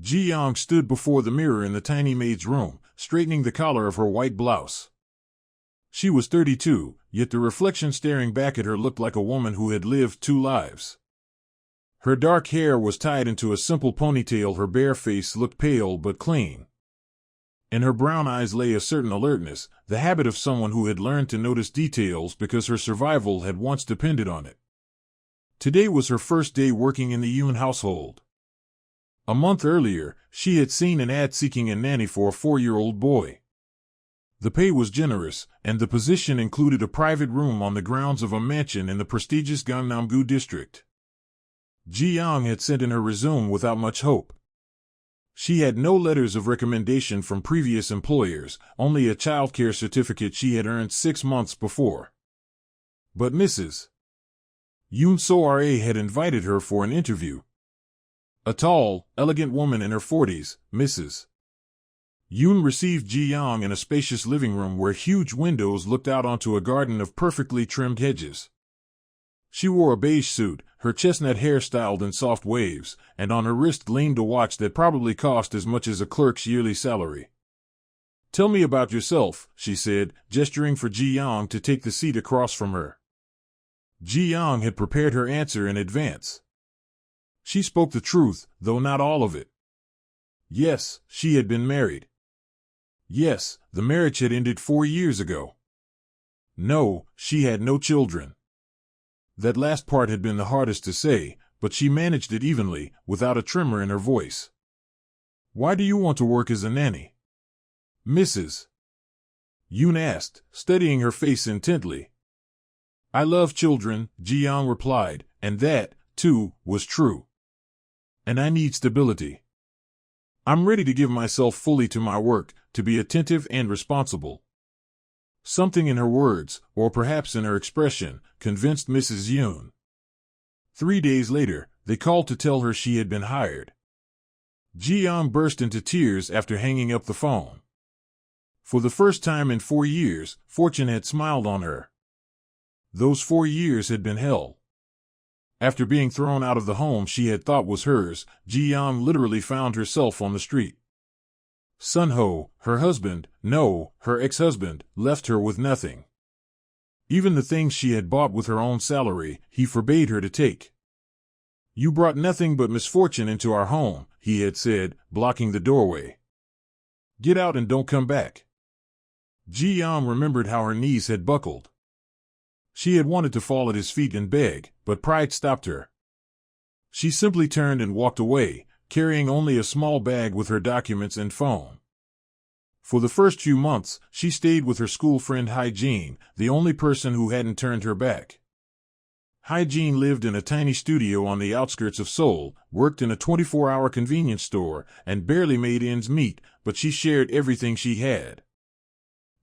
Ji Young stood before the mirror in the tiny maid's room, straightening the collar of her white blouse. She was 32, yet the reflection staring back at her looked like a woman who had lived 2 lives. Her dark hair was tied into a simple ponytail. Her bare face looked pale but clean. In her brown eyes lay a certain alertness, the habit of someone who had learned to notice details because her survival had once depended on it. Today was her first day working in the Yoon household. A month earlier, she had seen an ad seeking a nanny for a 4-year-old boy. The pay was generous, and the position included a private room on the grounds of a mansion in the prestigious Gangnam-gu district. Ji Young had sent in her resume without much hope. She had no letters of recommendation from previous employers, only a childcare certificate she had earned 6 months before. But Mrs. Yoon So-ra had invited her for an interview. A tall, elegant woman in her 40s, Mrs. Yoon received Ji Young in a spacious living room where huge windows looked out onto a garden of perfectly trimmed hedges. She wore a beige suit, her chestnut hair styled in soft waves, and on her wrist gleamed a watch that probably cost as much as a clerk's yearly salary. "Tell me about yourself," she said, gesturing for Ji Young to take the seat across from her. Ji Young had prepared her answer in advance. She spoke the truth, though not all of it. Yes, she had been married. Yes, the marriage had ended 4 years ago. No, she had no children. That last part had been the hardest to say, but she managed it evenly, without a tremor in her voice. "Why do you want to work as a nanny?" Mrs. Yoon asked, studying her face intently. "I love children," Ji Young replied, and that, too, was true. "And I need stability. I'm ready to give myself fully to my work, to be attentive and responsible." Something in her words, or perhaps in her expression, convinced Mrs. Yoon. 3 days later, they called to tell her she had been hired. Ji Young burst into tears after hanging up the phone. For the first time in 4 years, fortune had smiled on her. Those 4 years had been hell. After being thrown out of the home she had thought was hers, Ji Young literally found herself on the street. Sun Ho, her husband, no, her ex-husband, left her with nothing. Even the things she had bought with her own salary, he forbade her to take. "You brought nothing but misfortune into our home," he had said, blocking the doorway. "Get out and don't come back." Ji Young remembered how her knees had buckled. She had wanted to fall at his feet and beg, but pride stopped her. She simply turned and walked away, carrying only a small bag with her documents and phone. For the first few months, she stayed with her school friend Hyejin, the only person who hadn't turned her back. Hyejin lived in a tiny studio on the outskirts of Seoul, worked in a 24-hour convenience store, and barely made ends meet, but she shared everything she had.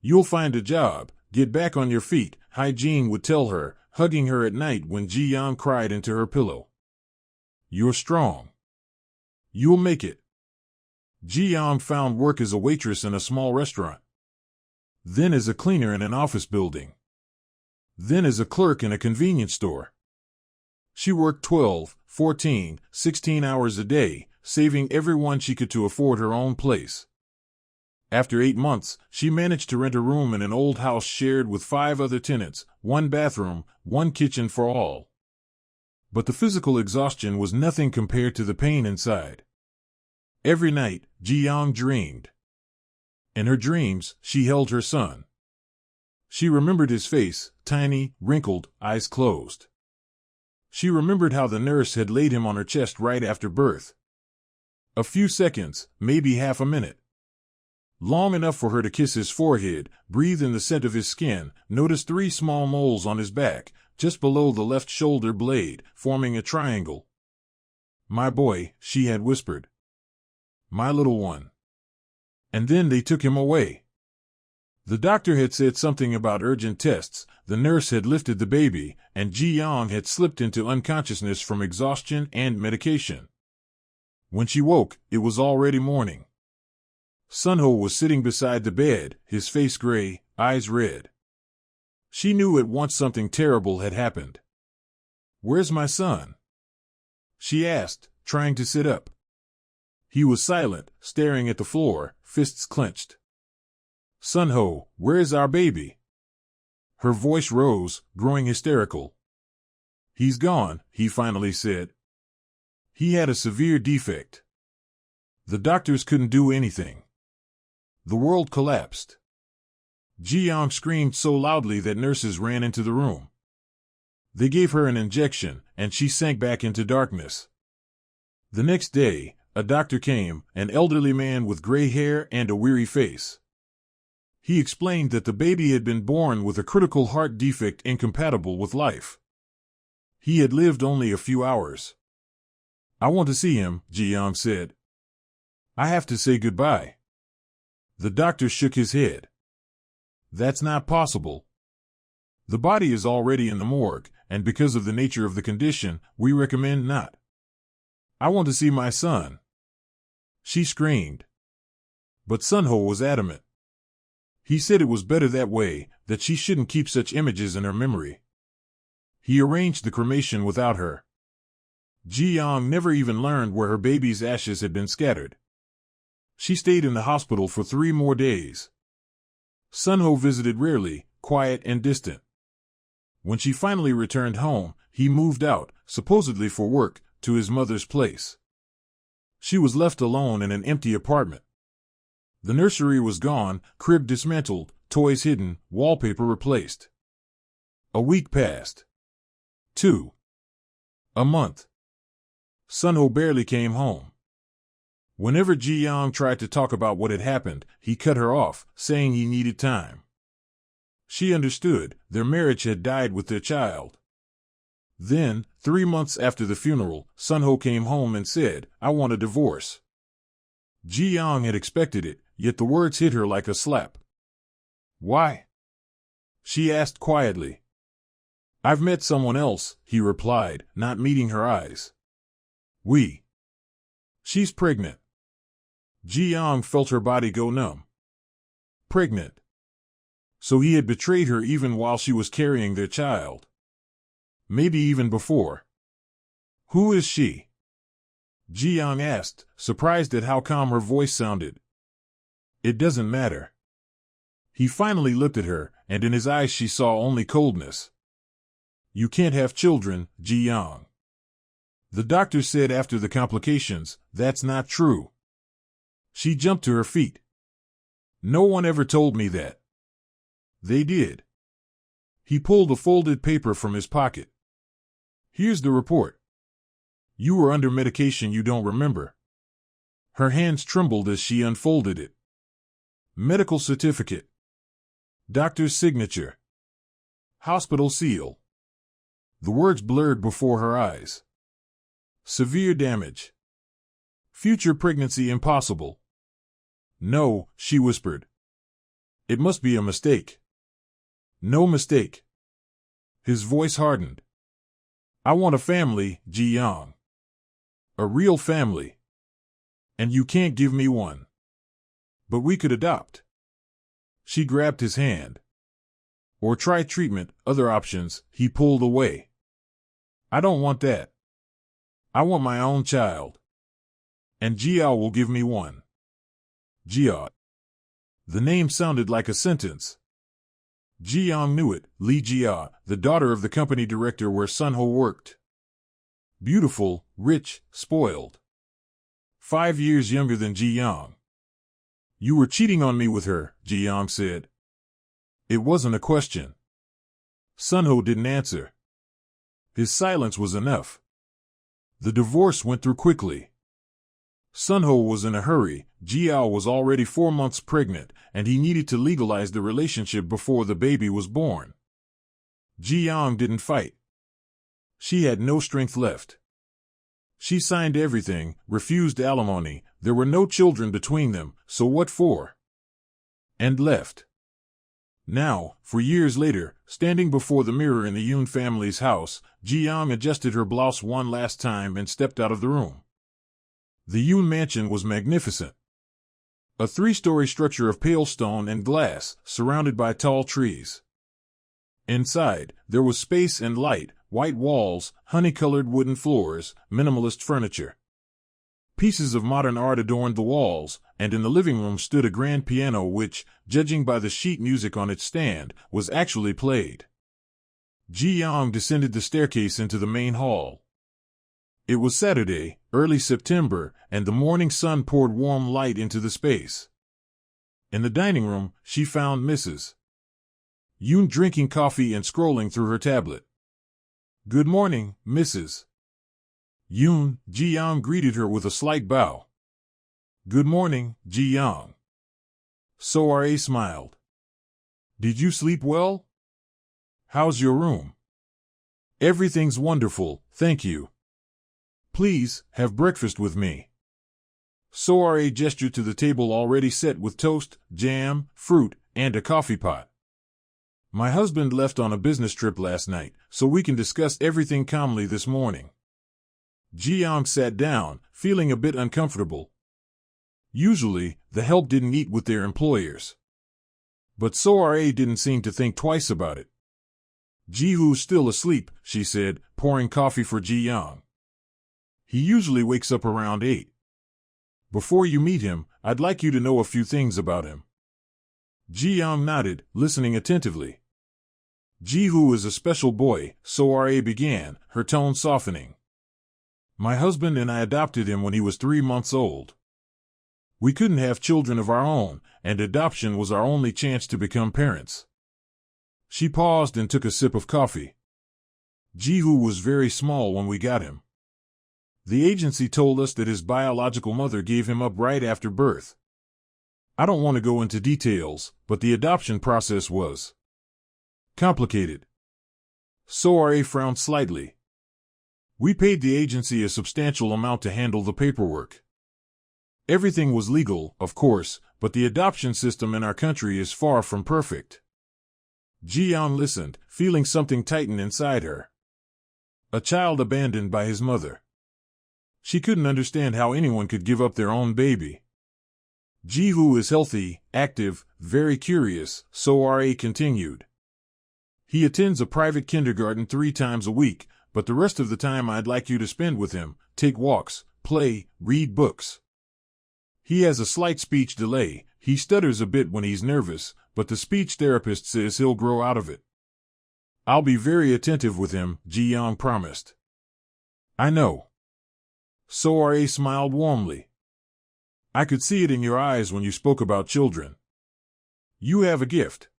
"You'll find a job, get back on your feet," Hyejin would tell her, hugging her at night when Ji Young cried into her pillow. "You're strong. You'll make it." Ji Young found work as a waitress in a small restaurant. Then as a cleaner in an office building. Then as a clerk in a convenience store. She worked 12, 14, 16 hours a day, saving every one she could to afford her own place. After 8 months, she managed to rent a room in an old house shared with 5 other tenants, 1 bathroom, 1 kitchen for all. But the physical exhaustion was nothing compared to the pain inside. Every night, Ji Young dreamed. In her dreams, she held her son. She remembered his face, tiny, wrinkled, eyes closed. She remembered how the nurse had laid him on her chest right after birth. A few seconds, maybe half a minute. Long enough for her to kiss his forehead, breathe in the scent of his skin, notice 3 small moles on his back, just below the left shoulder blade, forming a triangle. "My boy," she had whispered. "My little one." And then they took him away. The doctor had said something about urgent tests, the nurse had lifted the baby, and Ji Young had slipped into unconsciousness from exhaustion and medication. When she woke, it was already morning. Sun Ho was sitting beside the bed, his face gray, eyes red. She knew at once something terrible had happened. "Where's my son?" she asked, trying to sit up. He was silent, staring at the floor, fists clenched. Sunho, where is our baby? Her voice rose, growing hysterical. He's gone, he finally said. He had a severe defect. The doctors couldn't do anything. The world collapsed. Ji-young screamed so loudly that nurses ran into the room. They gave her an injection, and she sank back into darkness. The next day, a doctor came, an elderly man with gray hair and a weary face. He explained that the baby had been born with a critical heart defect incompatible with life. He had lived only a few hours. I want to see him, Ji-young said. I have to say goodbye. The doctor shook his head. That's not possible. The body is already in the morgue, and because of the nature of the condition, we recommend not. I want to see my son. She screamed. But Sunho was adamant. He said it was better that way, that she shouldn't keep such images in her memory. He arranged the cremation without her. Ji-young never even learned where her baby's ashes had been scattered. She stayed in the hospital for 3 more days. Sunho visited rarely, quiet and distant. When she finally returned home, he moved out, supposedly for work, to his mother's place. She was left alone in an empty apartment. The nursery was gone, crib dismantled, toys hidden, wallpaper replaced. A week passed. 2. A month. Sunho barely came home. Whenever Ji-young tried to talk about what had happened, he cut her off, saying he needed time. She understood, their marriage had died with their child. Then, 3 months after the funeral, Sunho came home and said, I want a divorce. Ji-young had expected it, yet the words hit her like a slap. Why? She asked quietly. I've met someone else, he replied, not meeting her eyes. She's pregnant. Ji-young felt her body go numb. Pregnant. So he had betrayed her even while she was carrying their child. Maybe even before. Who is she? Ji-young asked, surprised at how calm her voice sounded. It doesn't matter. He finally looked at her, and in his eyes she saw only coldness. You can't have children, Ji-young. The doctor said after the complications, that's not true. She jumped to her feet. No one ever told me that. They did. He pulled a folded paper from his pocket. Here's the report. You were under medication you don't remember. Her hands trembled as she unfolded it. Medical certificate. Doctor's signature. Hospital seal. The words blurred before her eyes. Severe damage. Future pregnancy impossible. No, she whispered. It must be a mistake. No mistake. His voice hardened. I want a family, Ji-young. A real family. And you can't give me one. But we could adopt. She grabbed his hand. Or try treatment, other options, he pulled away. I don't want that. I want my own child. And Jiao will give me one. Jiao. The name sounded like a sentence. Ji-young knew it, Lee Jia, the daughter of the company director where Sunho worked. Beautiful, rich, spoiled. 5 years younger than Ji-young. You were cheating on me with her, Ji-young said. It wasn't a question. Sunho didn't answer. His silence was enough. The divorce went through quickly. Sunho was in a hurry, Jiao was already 4 months pregnant, and he needed to legalize the relationship before the baby was born. Ji-young didn't fight. She had no strength left. She signed everything, refused alimony, there were no children between them, so what for? And left. Now, for years later, standing before the mirror in the Yoon family's house, Ji-young adjusted her blouse one last time and stepped out of the room. The Yoon mansion was magnificent. A 3-story structure of pale stone and glass, surrounded by tall trees. Inside, there was space and light, white walls, honey-colored wooden floors, minimalist furniture. Pieces of modern art adorned the walls, and in the living room stood a grand piano which, judging by the sheet music on its stand, was actually played. Ji Yang descended the staircase into the main hall. It was Saturday, early September, and the morning sun poured warm light into the space. In the dining room, she found Mrs. Yoon drinking coffee and scrolling through her tablet. "Good morning, Mrs. Yoon," Ji Yang greeted her with a slight bow. "Good morning, Ji Yang." Soare smiled. "Did you sleep well? How's your room?" "Everything's wonderful, thank you." "Please, have breakfast with me." Soare gestured to the table already set with toast, jam, fruit, and a coffee pot. "My husband left on a business trip last night, so we can discuss everything calmly this morning." Ji Yang sat down, feeling a bit uncomfortable. Usually, the help didn't eat with their employers. But Soare didn't seem to think twice about it. "Ji-hoo's still asleep," she said, pouring coffee for Ji Yang. "He usually wakes up around 8. Before you meet him, I'd like you to know a few things about him." Ji Yang nodded, listening attentively. "Ji-hoo is a special boy," Soare began, her tone softening. "My husband and I adopted him when he was 3 months old. We couldn't have children of our own, and adoption was our only chance to become parents." She paused and took a sip of coffee. "Ji-hoo was very small when we got him. The agency told us that his biological mother gave him up right after birth. I don't want to go into details, but the adoption process was complicated." Soare frowned slightly. "We paid the agency a substantial amount to handle the paperwork. Everything was legal, of course, but the adoption system in our country is far from perfect." Ji Yang listened, feeling something tighten inside her. A child abandoned by his mother. She couldn't understand how anyone could give up their own baby. "Ji-hoo is healthy, active, very curious," Soare continued. "He attends a private kindergarten 3 times a week, but the rest of the time I'd like you to spend with him, take walks, play, read books. He has a slight speech delay, he stutters a bit when he's nervous, but the speech therapist says he'll grow out of it." "I'll be very attentive with him," Ji Yang promised. "I know." Soare smiled warmly. "I could see it in your eyes when you spoke about children. You have a gift."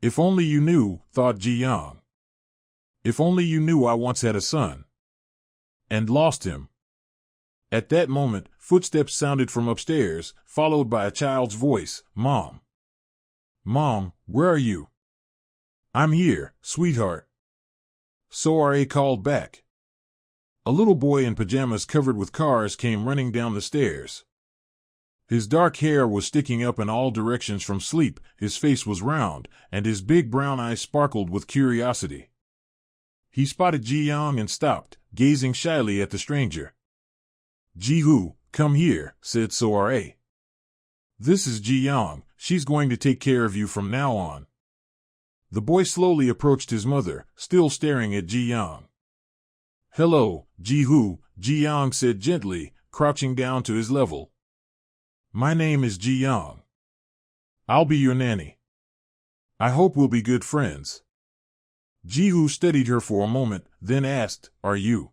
"If only you knew," thought Ji Yang. "If only you knew I once had a son. And lost him." At that moment, footsteps sounded from upstairs, followed by a child's voice, "Mom. Mom, where are you?" "I'm here, sweetheart." Soare called back. A little boy in pajamas covered with cars came running down the stairs. His dark hair was sticking up in all directions from sleep, his face was round, and his big brown eyes sparkled with curiosity. He spotted Ji Yang and stopped, gazing shyly at the stranger. "Ji-hoo, come here," said Soare. "This is Ji Yang, she's going to take care of you from now on." The boy slowly approached his mother, still staring at Ji Yang. "Hello, Ji-hoo," Ji Yang said gently, crouching down to his level. "My name is Ji Yang. I'll be your nanny. I hope we'll be good friends." Ji-hoo studied her for a moment, then asked, Are you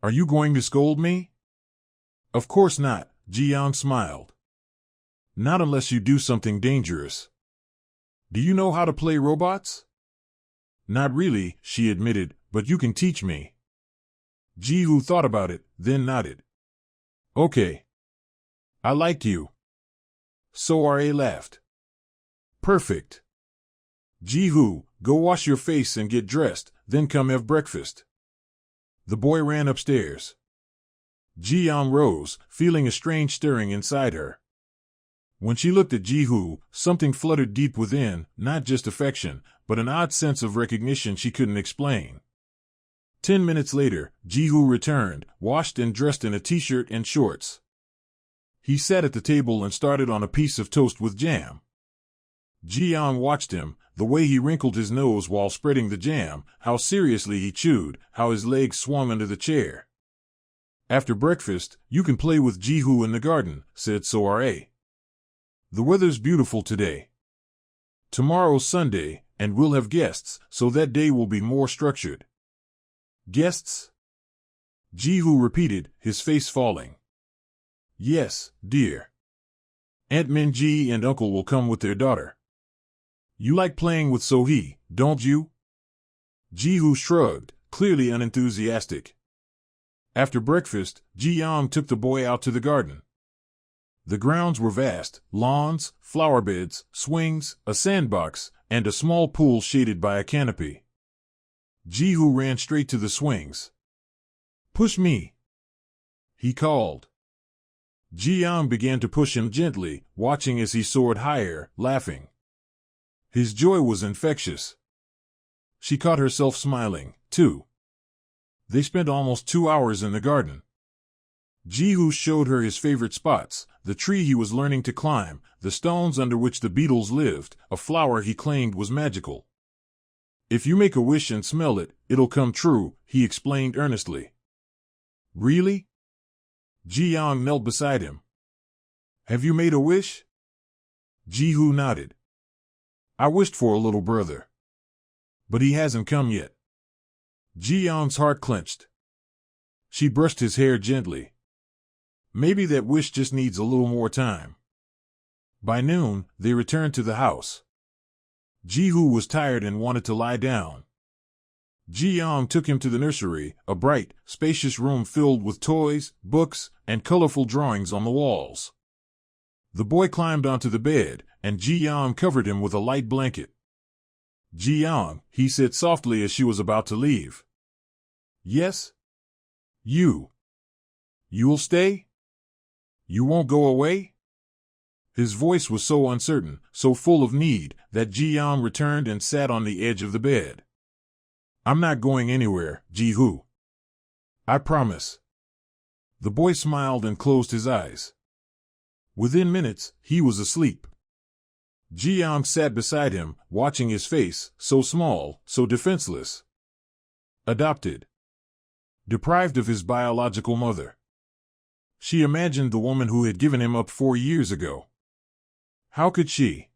going to scold me?" "Of course not," Ji Yang smiled. "Not unless you do something dangerous. Do you know how to play robots?" "Not really," she admitted, "but you can teach me." Ji-hoo thought about it, then nodded. "Okay. I like you." Soare laughed. "Perfect. Ji-hoo, go wash your face and get dressed, then come have breakfast." The boy ran upstairs. Ji Yang rose, feeling a strange stirring inside her. When she looked at Ji-hoo, something fluttered deep within, not just affection, but an odd sense of recognition she couldn't explain. 10 minutes later, Ji-hoo returned, washed and dressed in a t-shirt and shorts. He sat at the table and started on a piece of toast with jam. Ji Yang watched him, the way he wrinkled his nose while spreading the jam, how seriously he chewed, how his legs swung under the chair. After breakfast, you can play with Jihu in the garden, said Sora. The weather's beautiful today. Tomorrow's Sunday, and we'll have guests, so that day will be more structured. Guests? Jihu repeated, his face falling. Yes, dear. Aunt Minji and Uncle will come with their daughter. You like playing with Sohee, don't you? Jihu shrugged, clearly unenthusiastic. After breakfast, Ji-young took the boy out to the garden. The grounds were vast, lawns, flower beds, swings, a sandbox, and a small pool shaded by a canopy. Jihu ran straight to the swings. Push me, he called. Ji-young began to push him gently, watching as he soared higher, laughing. His joy was infectious. She caught herself smiling, too. They spent almost 2 hours in the garden. Jihu showed her his favorite spots, the tree he was learning to climb, the stones under which the beetles lived, a flower he claimed was magical. If you make a wish and smell it, it'll come true, he explained earnestly. Really? Ji-young knelt beside him. Have you made a wish? Jihu nodded. I wished for a little brother. But he hasn't come yet. Ji-young's heart clenched. She brushed his hair gently. Maybe that wish just needs a little more time. By noon, they returned to the house. Jihu was tired and wanted to lie down. Ji-young took him to the nursery, a bright, spacious room filled with toys, books, and colorful drawings on the walls. The boy climbed onto the bed, and Ji-young covered him with a light blanket. Ji-young, he said softly as she was about to leave. Yes? You'll stay? You won't go away? His voice was so uncertain, so full of need, that Ji-young returned and sat on the edge of the bed. I'm not going anywhere, Jihu. I promise. The boy smiled and closed his eyes. Within minutes, he was asleep. Ji-young sat beside him, watching his face, so small, so defenseless. Adopted. Deprived of his biological mother. She imagined the woman who had given him up 4 years ago. How could she?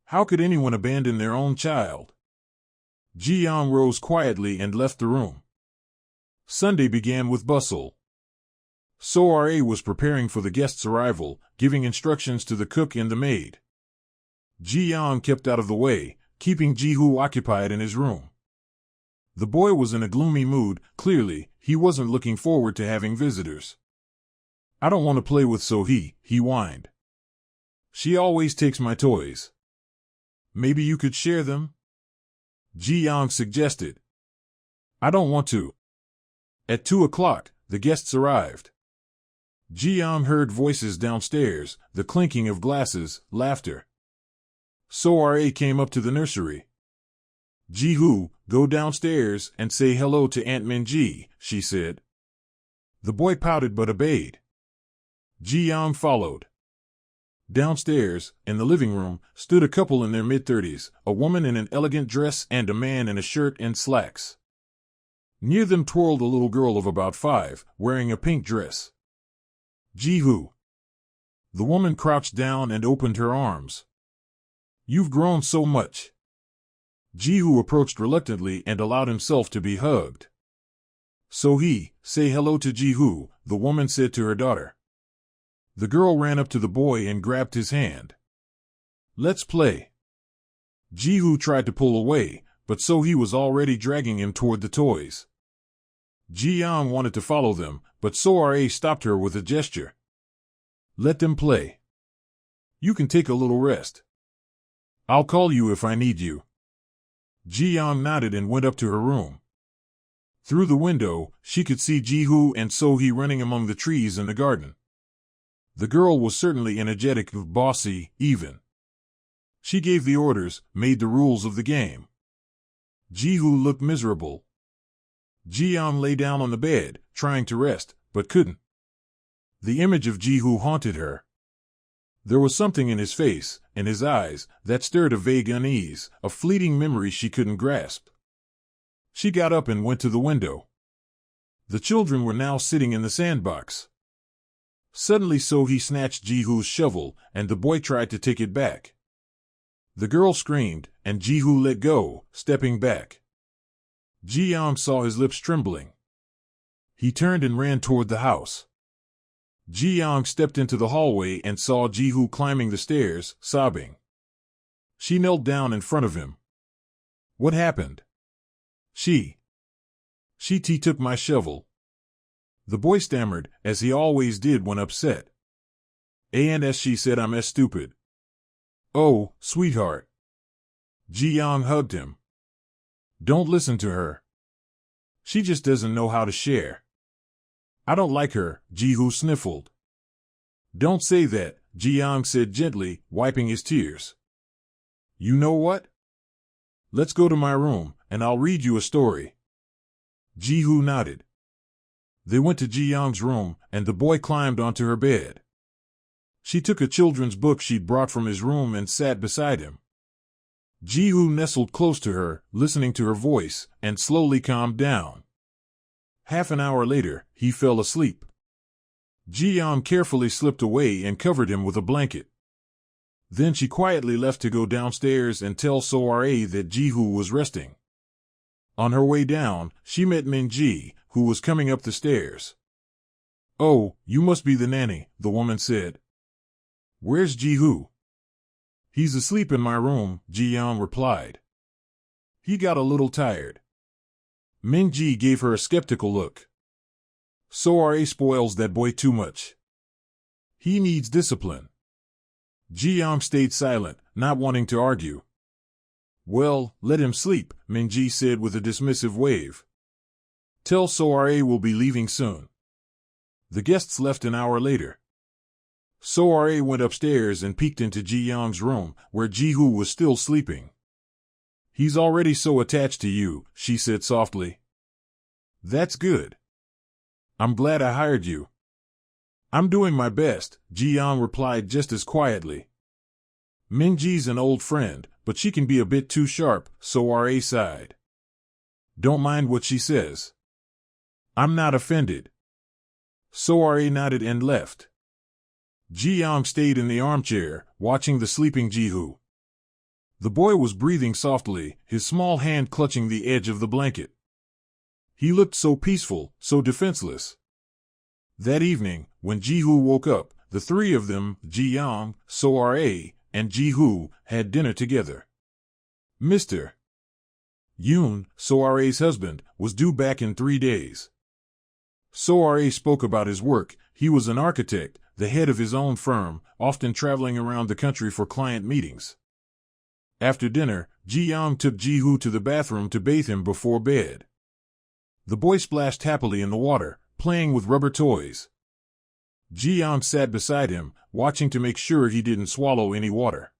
How could anyone abandon their own child? Ji-young rose quietly and left the room. Sunday began with bustle. Sora was preparing for the guests' arrival, giving instructions to the cook and the maid. Ji-young kept out of the way, keeping Jihu occupied in his room. The boy was in a gloomy mood, clearly, he wasn't looking forward to having visitors. I don't want to play with Sohee, he whined. She always takes my toys. Maybe you could share them? Ji-young suggested. I don't want to. At 2 o'clock, the guests arrived. Ji-young heard voices downstairs, the clinking of glasses, laughter. Sora came up to the nursery. Jihu, go downstairs and say hello to Aunt Minji, she said. The boy pouted but obeyed. Ji-young followed. Downstairs, in the living room, stood a couple in their mid-30s, a woman in an elegant dress and a man in a shirt and slacks. Near them twirled a little girl of about 5, wearing a pink dress. Jihu. The woman crouched down and opened her arms. You've grown so much. Jihu approached reluctantly and allowed himself to be hugged. Sohee, say hello to Jihu, the woman said to her daughter. The girl ran up to the boy and grabbed his hand. Let's play. Jihu tried to pull away, but Sohee was already dragging him toward the toys. Ji-young wanted to follow them, but Sora stopped her with a gesture. Let them play. You can take a little rest. I'll call you if I need you. Ji-young nodded and went up to her room. Through the window, she could see Jihu and Sohee running among the trees in the garden. The girl was certainly energetic, bossy, even. She gave the orders, made the rules of the game. Jihu looked miserable. Ji-young lay down on the bed, trying to rest, but couldn't. The image of Jihu haunted her. There was something in his face, in his eyes, that stirred a vague unease, a fleeting memory she couldn't grasp. She got up and went to the window. The children were now sitting in the sandbox. Suddenly he snatched Ji-hoo's shovel, and the boy tried to take it back. The girl screamed, and Ji-hoo let go, stepping back. Ji-young saw his lips trembling. He turned and ran toward the house. Ji-young stepped into the hallway and saw Ji-hoo climbing the stairs, sobbing. She knelt down in front of him. What happened? She took my shovel. The boy stammered, as he always did when upset. And she said I'm stupid. Oh, sweetheart. Ji-young hugged him. Don't listen to her. She just doesn't know how to share. I don't like her, Ji-hoo sniffled. Don't say that, Ji-young said gently, wiping his tears. You know what? Let's go to my room, and I'll read you a story. Ji-hoo nodded. They went to Ji-young's room, and the boy climbed onto her bed. She took a children's book she'd brought from his room and sat beside him. Ji-hoo nestled close to her, listening to her voice, and slowly calmed down. Half an hour later, he fell asleep. Ji-young carefully slipped away and covered him with a blanket. Then she quietly left to go downstairs and tell Soare that Ji-hoo was resting. On her way down, she met Min-ji, who was coming up the stairs. Oh, you must be the nanny, the woman said. Where's Ji-hoo? He's asleep in my room, Ji-young replied. He got a little tired. Min-ji gave her a skeptical look. Soare spoils that boy too much. He needs discipline. Ji-young stayed silent, not wanting to argue. Well, let him sleep, Min-ji said with a dismissive wave. Tell Soare we'll be leaving soon. The guests left an hour later. Soare went upstairs and peeked into Ji-young's room, where Ji-hoo was still sleeping. He's already so attached to you, she said softly. That's good. I'm glad I hired you. I'm doing my best, Ji-young replied just as quietly. Min-ji's an old friend, but she can be a bit too sharp, Soare sighed. Don't mind what she says. I'm not offended. Soare nodded and left. Ji-young stayed in the armchair, watching the sleeping Ji-hoo. The boy was breathing softly, his small hand clutching the edge of the blanket. He looked so peaceful, so defenseless. That evening, when Ji-hoo woke up, the three of them, Ji-young, Soare, and Ji-hoo, had dinner together. Mr. Yoon, Soare's husband, was due back in 3 days. Soare spoke about his work. He was an architect, the head of his own firm, often traveling around the country for client meetings. After dinner, Ji-young took Ji-hoo to the bathroom to bathe him before bed. The boy splashed happily in the water, playing with rubber toys. Ji-young sat beside him, watching to make sure he didn't swallow any water.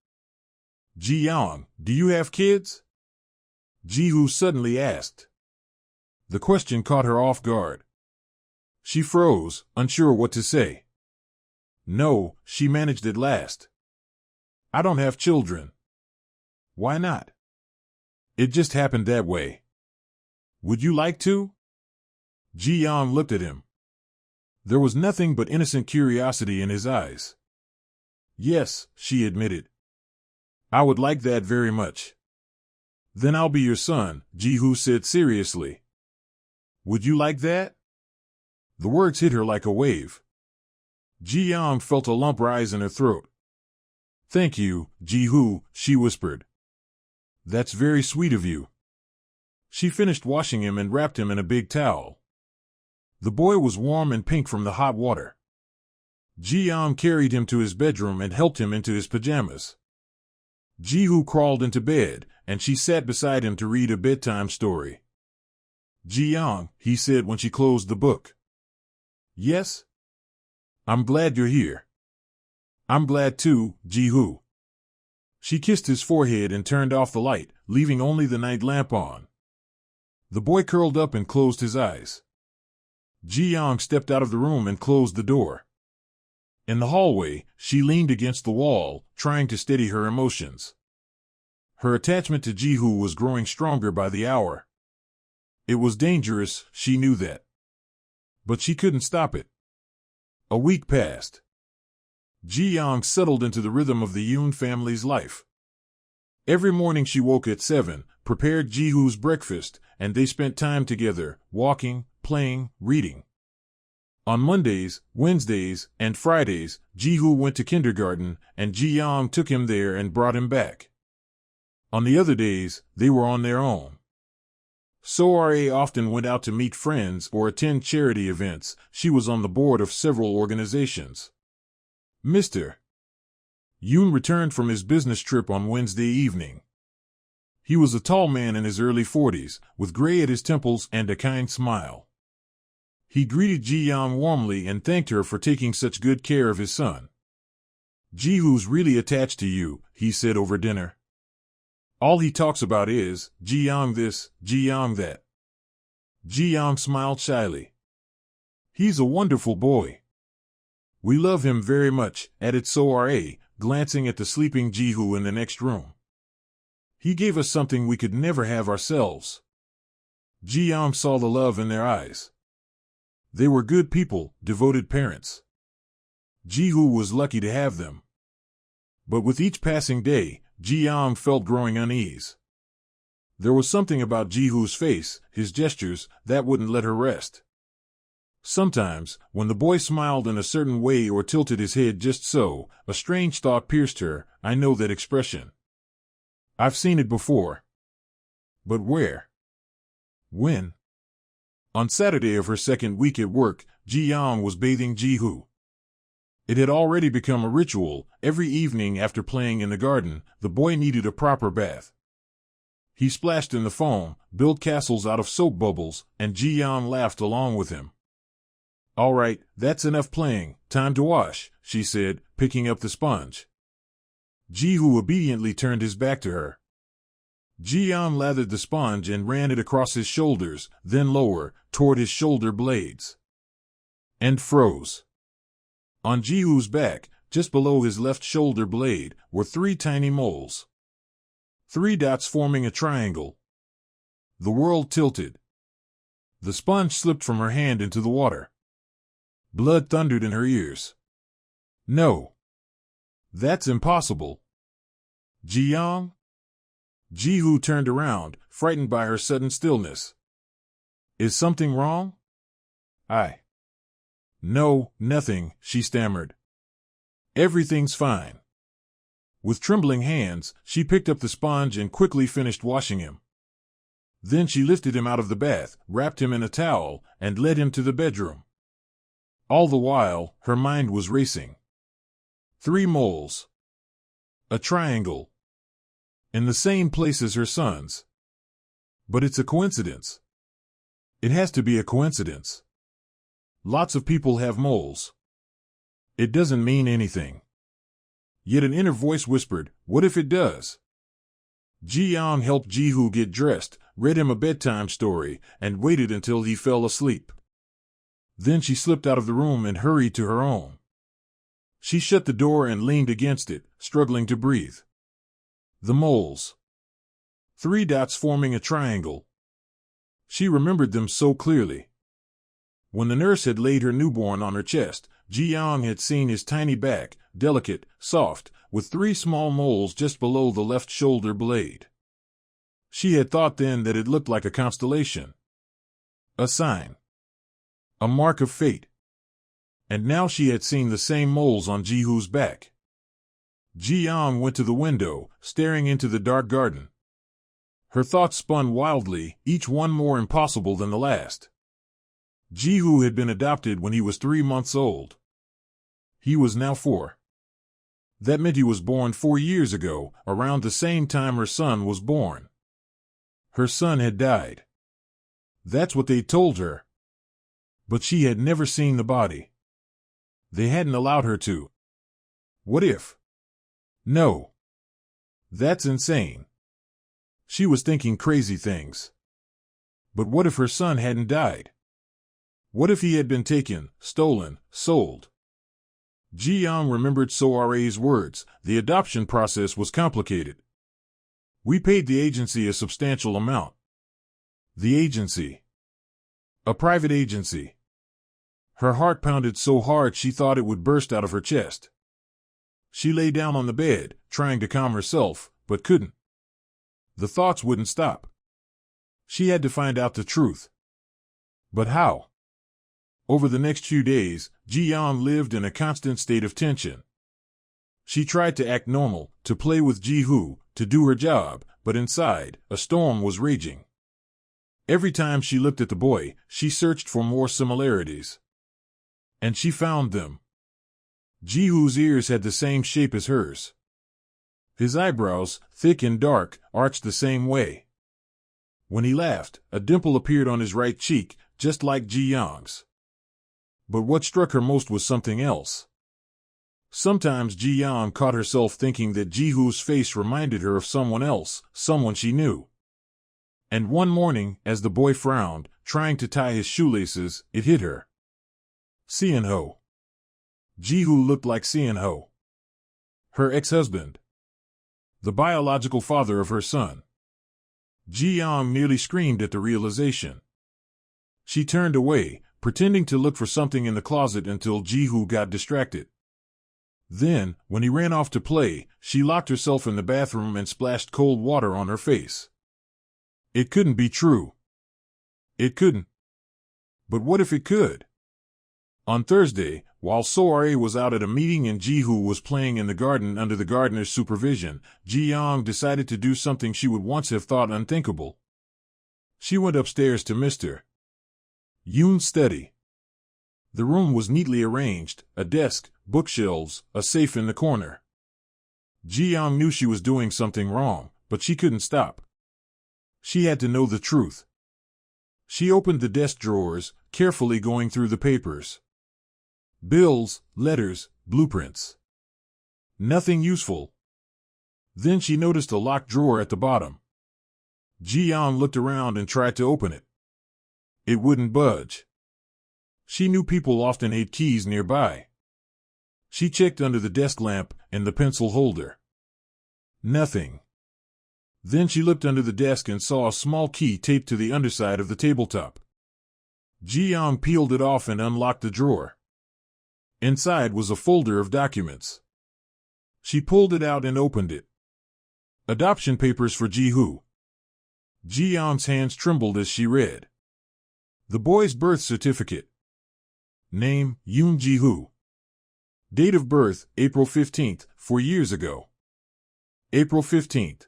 Ji-young, do you have kids? Ji-hoo suddenly asked. The question caught her off guard. She froze, unsure what to say. No, she managed at last. I don't have children. Why not? It just happened that way. Would you like to? Ji-young looked at him. There was nothing but innocent curiosity in his eyes. Yes, she admitted. I would like that very much. Then I'll be your son, Ji-hoo said seriously. Would you like that? The words hit her like a wave. Ji-young felt a lump rise in her throat. Thank you, Ji-hoo, she whispered. That's very sweet of you. She finished washing him and wrapped him in a big towel. The boy was warm and pink from the hot water. Ji-young carried him to his bedroom and helped him into his pajamas. Ji-hoo crawled into bed, and she sat beside him to read a bedtime story. Ji-young, he said when she closed the book. Yes? I'm glad you're here. I'm glad too, Ji-hoo. She kissed his forehead and turned off the light, leaving only the night lamp on. The boy curled up and closed his eyes. Ji-young stepped out of the room and closed the door. In the hallway, she leaned against the wall, trying to steady her emotions. Her attachment to Ji-hoo was growing stronger by the hour. It was dangerous, she knew that. But she couldn't stop it. A week passed. Ji-young settled into the rhythm of the Yoon family's life. Every morning she woke at 7, prepared Ji-hoo's breakfast, and they spent time together, walking, playing, reading. On Mondays, Wednesdays, and Fridays, Ji-hoo went to kindergarten, and Ji-young took him there and brought him back. On the other days, they were on their own. So-ra often went out to meet friends or attend charity events. She was on the board of several organizations. Mr. Yoon returned from his business trip on Wednesday evening. He was a tall man in his early 40s, with gray at his temples and a kind smile. He greeted Ji-young warmly and thanked her for taking such good care of his son. "Ji-hoo's really attached to you," he said over dinner. "All he talks about is, Ji-young this, Ji-young that." Ji-young smiled shyly. "He's a wonderful boy. We love him very much," added So-ra, glancing at the sleeping Ji-hoo in the next room. "He gave us something we could never have ourselves." Ji-young saw the love in their eyes. They were good people, devoted parents. Ji-hoo was lucky to have them. But with each passing day, Ji-young felt growing unease. There was something about Ji-hoo's face, his gestures, that wouldn't let her rest. Sometimes, when the boy smiled in a certain way or tilted his head just so, a strange thought pierced her. I know that expression. I've seen it before. But where? When? On Saturday of her second week at work, Ji-young was bathing Ji-hoo. It had already become a ritual. Every evening after playing in the garden, the boy needed a proper bath. He splashed in the foam, built castles out of soap bubbles, and Ji-young laughed along with him. "All right, that's enough playing, time to wash," she said, picking up the sponge. Ji-hoo obediently turned his back to her. Ji-young lathered the sponge and ran it across his shoulders, then lower, toward his shoulder blades. And froze. On Ji-hoo's back, just below his left shoulder blade, were 3 tiny moles. 3 dots forming a triangle. The world tilted. The sponge slipped from her hand into the water. Blood thundered in her ears. "No. That's impossible." "Ji-young?" Ji-hoo turned around, frightened by her sudden stillness. "Is something wrong?" "No, nothing," she stammered. "Everything's fine." With trembling hands, she picked up the sponge and quickly finished washing him. Then she lifted him out of the bath, wrapped him in a towel, and led him to the bedroom. All the while, her mind was racing. 3 moles. A triangle. In the same place as her son's. But it's a coincidence. It has to be a coincidence. Lots of people have moles. It doesn't mean anything. Yet an inner voice whispered, "What if it does?" Ji-young helped Ji-hoo get dressed, read him a bedtime story, and waited until he fell asleep. Then she slipped out of the room and hurried to her own. She shut the door and leaned against it, struggling to breathe. The moles. 3 dots forming a triangle. She remembered them so clearly. When the nurse had laid her newborn on her chest, Ji-young had seen his tiny back, delicate, soft, with 3 small moles just below the left shoulder blade. She had thought then that it looked like a constellation. A sign. A mark of fate. And now she had seen the same moles on Ji-hoo's back. Ji-young went to the window, staring into the dark garden. Her thoughts spun wildly, each one more impossible than the last. Ji-hoo had been adopted when he was 3 months old. He was now 4. That meant he was born 4 years ago, around the same time her son was born. Her son had died. That's what they told her. But she had never seen the body. They hadn't allowed her to. What if? No. That's insane. She was thinking crazy things. But what if her son hadn't died? What if he had been taken, stolen, sold? Ji-young remembered So-ra's words. The adoption process was complicated. We paid the agency a substantial amount. The agency. A private agency. Her heart pounded so hard she thought it would burst out of her chest. She lay down on the bed, trying to calm herself, but couldn't. The thoughts wouldn't stop. She had to find out the truth. But how? Over the next few days, Ji-young lived in a constant state of tension. She tried to act normal, to play with Ji-hoo, to do her job, but inside, a storm was raging. Every time she looked at the boy, she searched for more similarities. And she found them. Ji-hoo's ears had the same shape as hers. His eyebrows, thick and dark, arched the same way. When he laughed, a dimple appeared on his right cheek, just like Ji-young's. But what struck her most was something else. Sometimes Ji-young caught herself thinking that Ji-hoo's face reminded her of someone else, someone she knew. And one morning, as the boy frowned, trying to tie his shoelaces, it hit her. Seon-ho. Ji-hoo looked like Seon-ho. Her ex-husband. The biological father of her son. Ji-young nearly screamed at the realization. She turned away, pretending to look for something in the closet until Ji-hoo got distracted. Then, when he ran off to play, she locked herself in the bathroom and splashed cold water on her face. It couldn't be true. It couldn't. But what if it could? On Thursday, while Soare was out at a meeting and Ji-hoo was playing in the garden under the gardener's supervision, Ji-young decided to do something she would once have thought unthinkable. She went upstairs to Mr. Yoon's study. The room was neatly arranged, a desk, bookshelves, a safe in the corner. Ji-young knew she was doing something wrong, but she couldn't stop. She had to know the truth. She opened the desk drawers, carefully going through the papers. Bills, letters, blueprints. Nothing useful. Then she noticed a locked drawer at the bottom. Ji-young looked around and tried to open it. It wouldn't budge. She knew people often hid keys nearby. She checked under the desk lamp and the pencil holder. Nothing. Then she looked under the desk and saw a small key taped to the underside of the tabletop. Ji-young peeled it off and unlocked the drawer. Inside was a folder of documents. She pulled it out and opened it. Adoption papers for Ji-hoo. Ji-young's hands trembled as she read. The boy's birth certificate. Name, Yoon Ji-hoo. Date of birth, April 15th, 4 years ago. April 15th.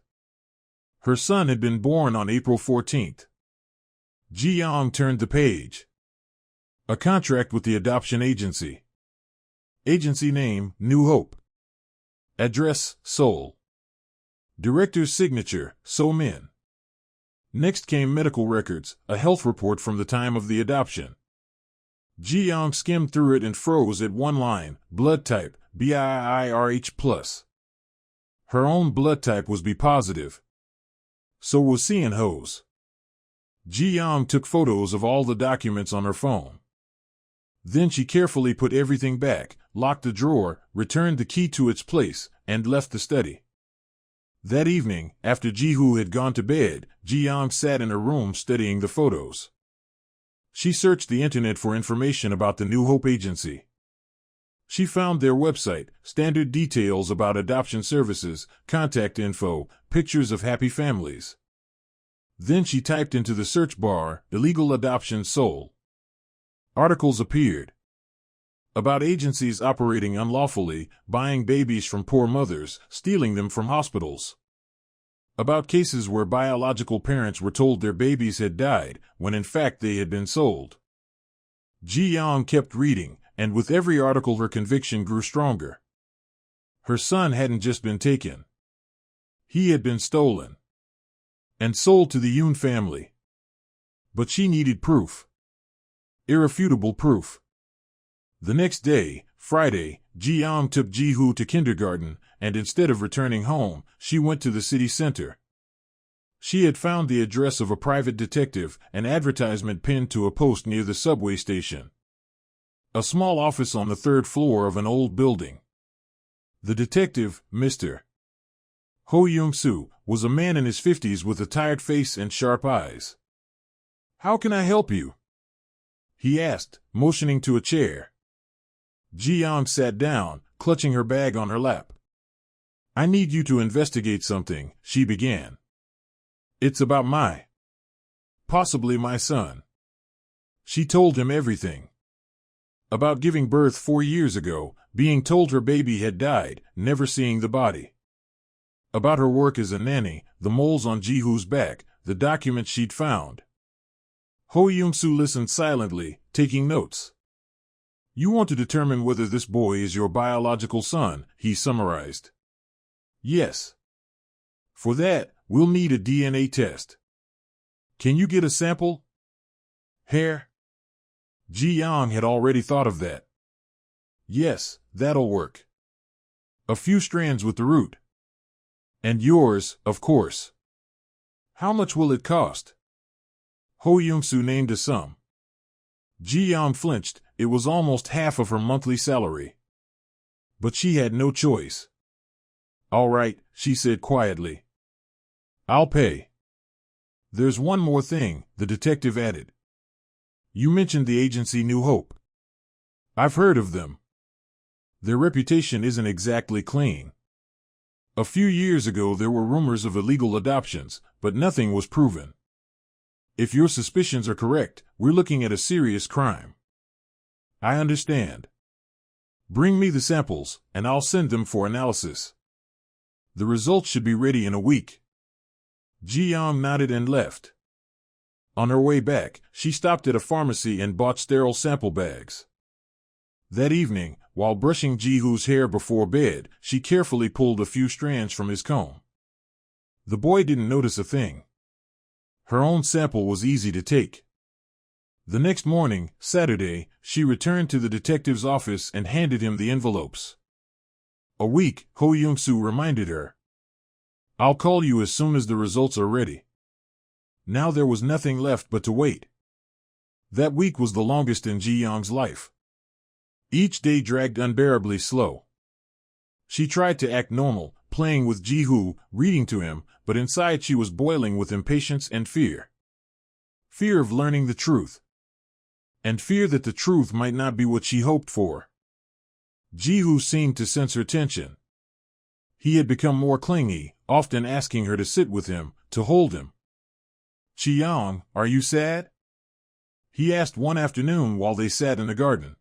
Her son had been born on April 14th. Ji-young turned the page. A contract with the adoption agency. Agency name, New Hope. Address, Seoul. Director's signature, So-min. Next came medical records, a health report from the time of the adoption. Ji-young skimmed through it and froze at one line, blood type, BIIRH+. Her own blood type was B positive. So was Seon-ho's. Ji-young took photos of all the documents on her phone. Then she carefully put everything back, locked the drawer, returned the key to its place, and left the study. That evening, after Ji-hoo had gone to bed, Ji-young sat in her room studying the photos. She searched the internet for information about the New Hope Agency. She found their website, standard details about adoption services, contact info, pictures of happy families. Then she typed into the search bar, illegal adoption Seoul. Articles appeared. About agencies operating unlawfully, buying babies from poor mothers, stealing them from hospitals. About cases where biological parents were told their babies had died, when in fact they had been sold. Ji-young kept reading, and with every article her conviction grew stronger. Her son hadn't just been taken. He had been stolen. And sold to the Yoon family. But she needed proof. Irrefutable proof. The next day, Friday, Ji-young took Ji-hoo to kindergarten, and instead of returning home, she went to the city center. She had found the address of a private detective, an advertisement pinned to a post near the subway station. A small office on the third floor of an old building. The detective, Mr. Ho Young-soo, was a man in his 50s with a tired face and sharp eyes. "How can I help you?" he asked, motioning to a chair. Ji-young sat down, clutching her bag on her lap. I need you to investigate something, she began. It's about possibly my son. She told him everything. About giving birth 4 years ago, being told her baby had died, never seeing the body. About her work as a nanny, the moles on Ji-hoo's back, the documents she'd found. Ho Young-soo listened silently, taking notes. You want to determine whether this boy is your biological son, he summarized. Yes. For that, we'll need a DNA test. Can you get a sample? Hair? Ji-young had already thought of that. Yes, that'll work. A few strands with the root. And yours, of course. How much will it cost? Ho Young-soo named a sum. Ji-young flinched. It was almost half of her monthly salary. But she had no choice. All right, she said quietly. I'll pay. There's one more thing, the detective added. You mentioned the agency New Hope. I've heard of them. Their reputation isn't exactly clean. A few years ago there were rumors of illegal adoptions, but nothing was proven. If your suspicions are correct, we're looking at a serious crime. I understand. Bring me the samples, and I'll send them for analysis. The results should be ready in a week. Ji-young nodded and left. On her way back, she stopped at a pharmacy and bought sterile sample bags. That evening, while brushing Ji-hoo's hair before bed, she carefully pulled a few strands from his comb. The boy didn't notice a thing. Her own sample was easy to take. The next morning, Saturday, she returned to the detective's office and handed him the envelopes. A week, Ho Young-soo reminded her. I'll call you as soon as the results are ready. Now there was nothing left but to wait. That week was the longest in Ji-young's life. Each day dragged unbearably slow. She tried to act normal, playing with Ji-hoo, reading to him, but inside she was boiling with impatience and fear. Fear of learning the truth. And fear that the truth might not be what she hoped for. Ji-hoo seemed to sense her tension. He had become more clingy, often asking her to sit with him, to hold him. Ji-young, are you sad? He asked one afternoon while they sat in the garden.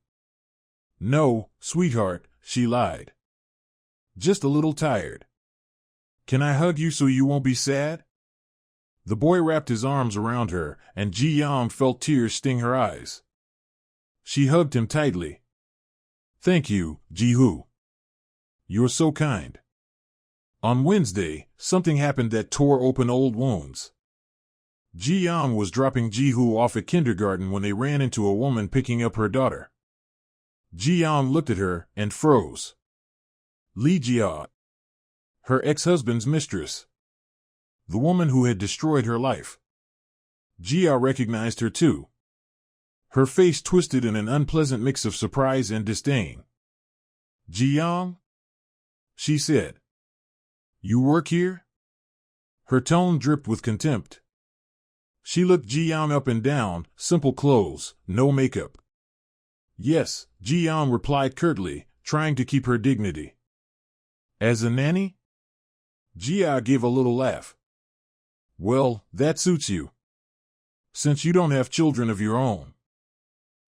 No, sweetheart, she lied. Just a little tired. Can I hug you so you won't be sad? The boy wrapped his arms around her, and Ji-young felt tears sting her eyes. She hugged him tightly. Thank you, Ji-hoo. You're so kind. On Wednesday, something happened that tore open old wounds. Ji-young was dropping Ji-hoo off at kindergarten when they ran into a woman picking up her daughter. Ji-young looked at her and froze. Lee Jia, her ex-husband's mistress. The woman who had destroyed her life. Jia recognized her too. Her face twisted in an unpleasant mix of surprise and disdain. Ji-young? She said. You work here? Her tone dripped with contempt. She looked Ji-young up and down, simple clothes, no makeup. Yes, Ji-young replied curtly, trying to keep her dignity. As a nanny? Jia gave a little laugh. Well, that suits you. Since you don't have children of your own.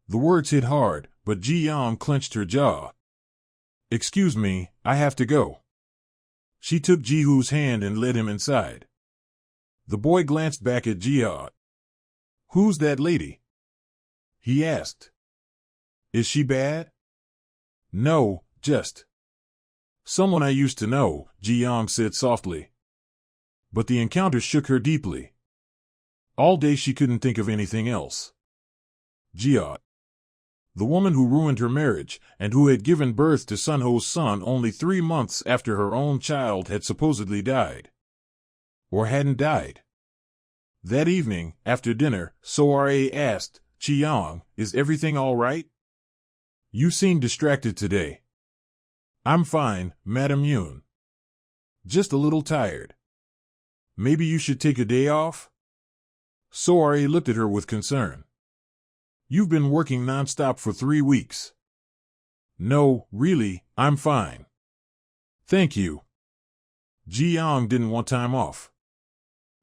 The words hit hard, but Ji-young clenched her jaw. Excuse me, I have to go. She took Ji-hoo's hand and led him inside. The boy glanced back at Jia. Who's that lady? He asked. Is she bad? No, just someone I used to know, Ji-young said softly. But the encounter shook her deeply. All day she couldn't think of anything else. Jia. The woman who ruined her marriage, and who had given birth to Sunho's son only 3 months after her own child had supposedly died. Or hadn't died. That evening, after dinner, Soare asked, Ji-young, is everything all right? You seem distracted today. I'm fine, Madam Yoon. Just a little tired. Maybe you should take a day off? Soare looked at her with concern. You've been working nonstop for 3 weeks. No, really, I'm fine. Thank you. Ji-young didn't want time off.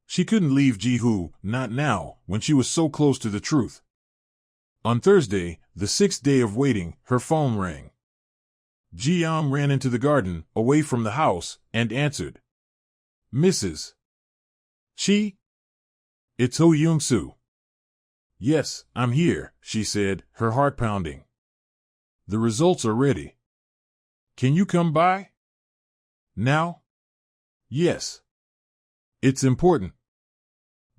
She couldn't leave Ji-hoo, not now, when she was so close to the truth. On Thursday, the 6th day of waiting, her phone rang. Ji-young ran into the garden, away from the house, and answered. Mrs. Chi? It's Ho Young-soo. Yes, I'm here, she said, her heart pounding. The results are ready. Can you come by? Now? Yes. It's important.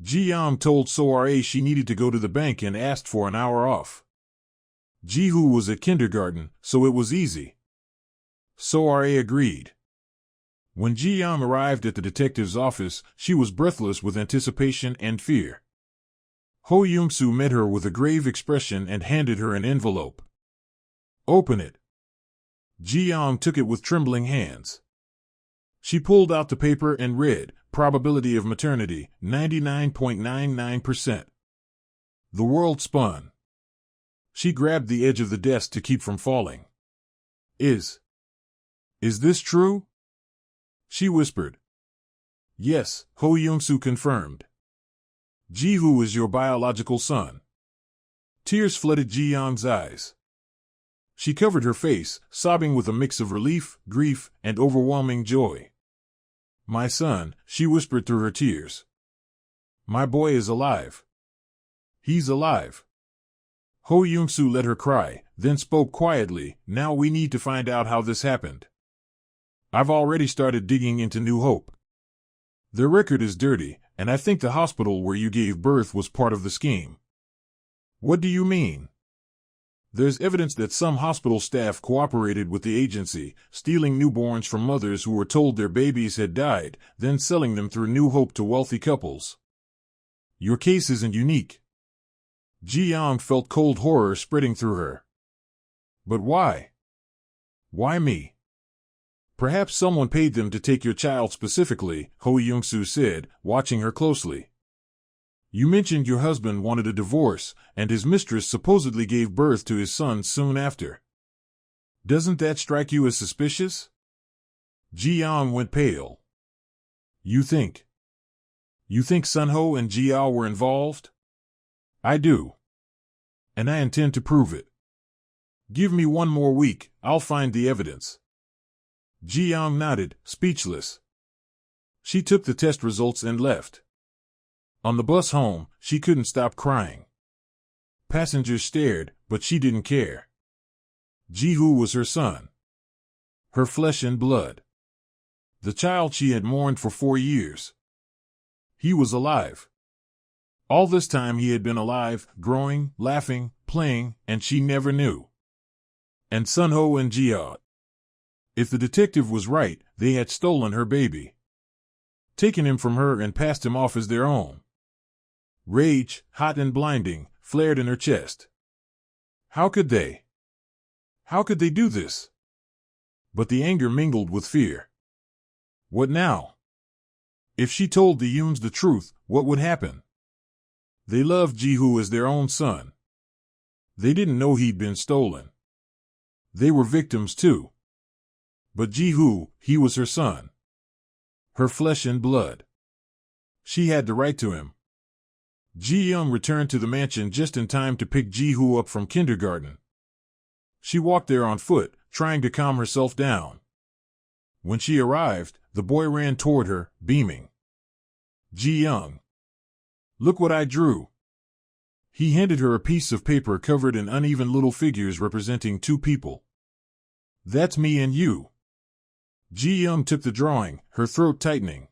Ji-young told So-ra she needed to go to the bank and asked for an hour off. Ji-hoo was at kindergarten, so it was easy. So-ra agreed. When Ji-young arrived at the detective's office, she was breathless with anticipation and fear. Ho Young-soo met her with a grave expression and handed her an envelope. Open it. Ji-young took it with trembling hands. She pulled out the paper and read, probability of maternity, 99.99%. The world spun. She grabbed the edge of the desk to keep from falling. Is this true? She whispered. Yes, Ho Young-soo confirmed. Ji-hoo is your biological son. Tears flooded Ji-young's eyes. She covered her face, sobbing with a mix of relief, grief, and overwhelming joy. My son, she whispered through her tears. My boy is alive. He's alive. Ho Young-soo let her cry, then spoke quietly. Now we need to find out how this happened. I've already started digging into New Hope. Their record is dirty, and I think the hospital where you gave birth was part of the scheme. What do you mean? There's evidence that some hospital staff cooperated with the agency, stealing newborns from mothers who were told their babies had died, then selling them through New Hope to wealthy couples. Your case isn't unique. Ji-young felt cold horror spreading through her. But why? Why me? Perhaps someone paid them to take your child specifically, Ho Young-soo said, watching her closely. You mentioned your husband wanted a divorce, and his mistress supposedly gave birth to his son soon after. Doesn't that strike you as suspicious? Ji-young went pale. You think Sun-ho and Ji-ao were involved? I do. And I intend to prove it. Give me 1 more week, I'll find the evidence. Ji-young nodded, speechless. She took the test results and left. On the bus home, she couldn't stop crying. Passengers stared, but she didn't care. Ji-hoo was her son. Her flesh and blood. The child she had mourned for 4 years. He was alive. All this time he had been alive, growing, laughing, playing, and she never knew. And Sun-ho and Ji-ao. If the detective was right, they had stolen her baby. Taken him from her and passed him off as their own. Rage, hot and blinding, flared in her chest. How could they? How could they do this? But the anger mingled with fear. What now? If she told the Yoons the truth, what would happen? They loved Ji-hoo as their own son. They didn't know he'd been stolen. They were victims too. But Ji-hoo, he was her son. Her flesh and blood. She had the right to him. Ji-young returned to the mansion just in time to pick Ji-hoo up from kindergarten. She walked there on foot, trying to calm herself down. When she arrived, the boy ran toward her, beaming. Ji-young. Look what I drew. He handed her a piece of paper covered in uneven little figures representing 2 people. That's me and you. Ji-young took the drawing, her throat tightening.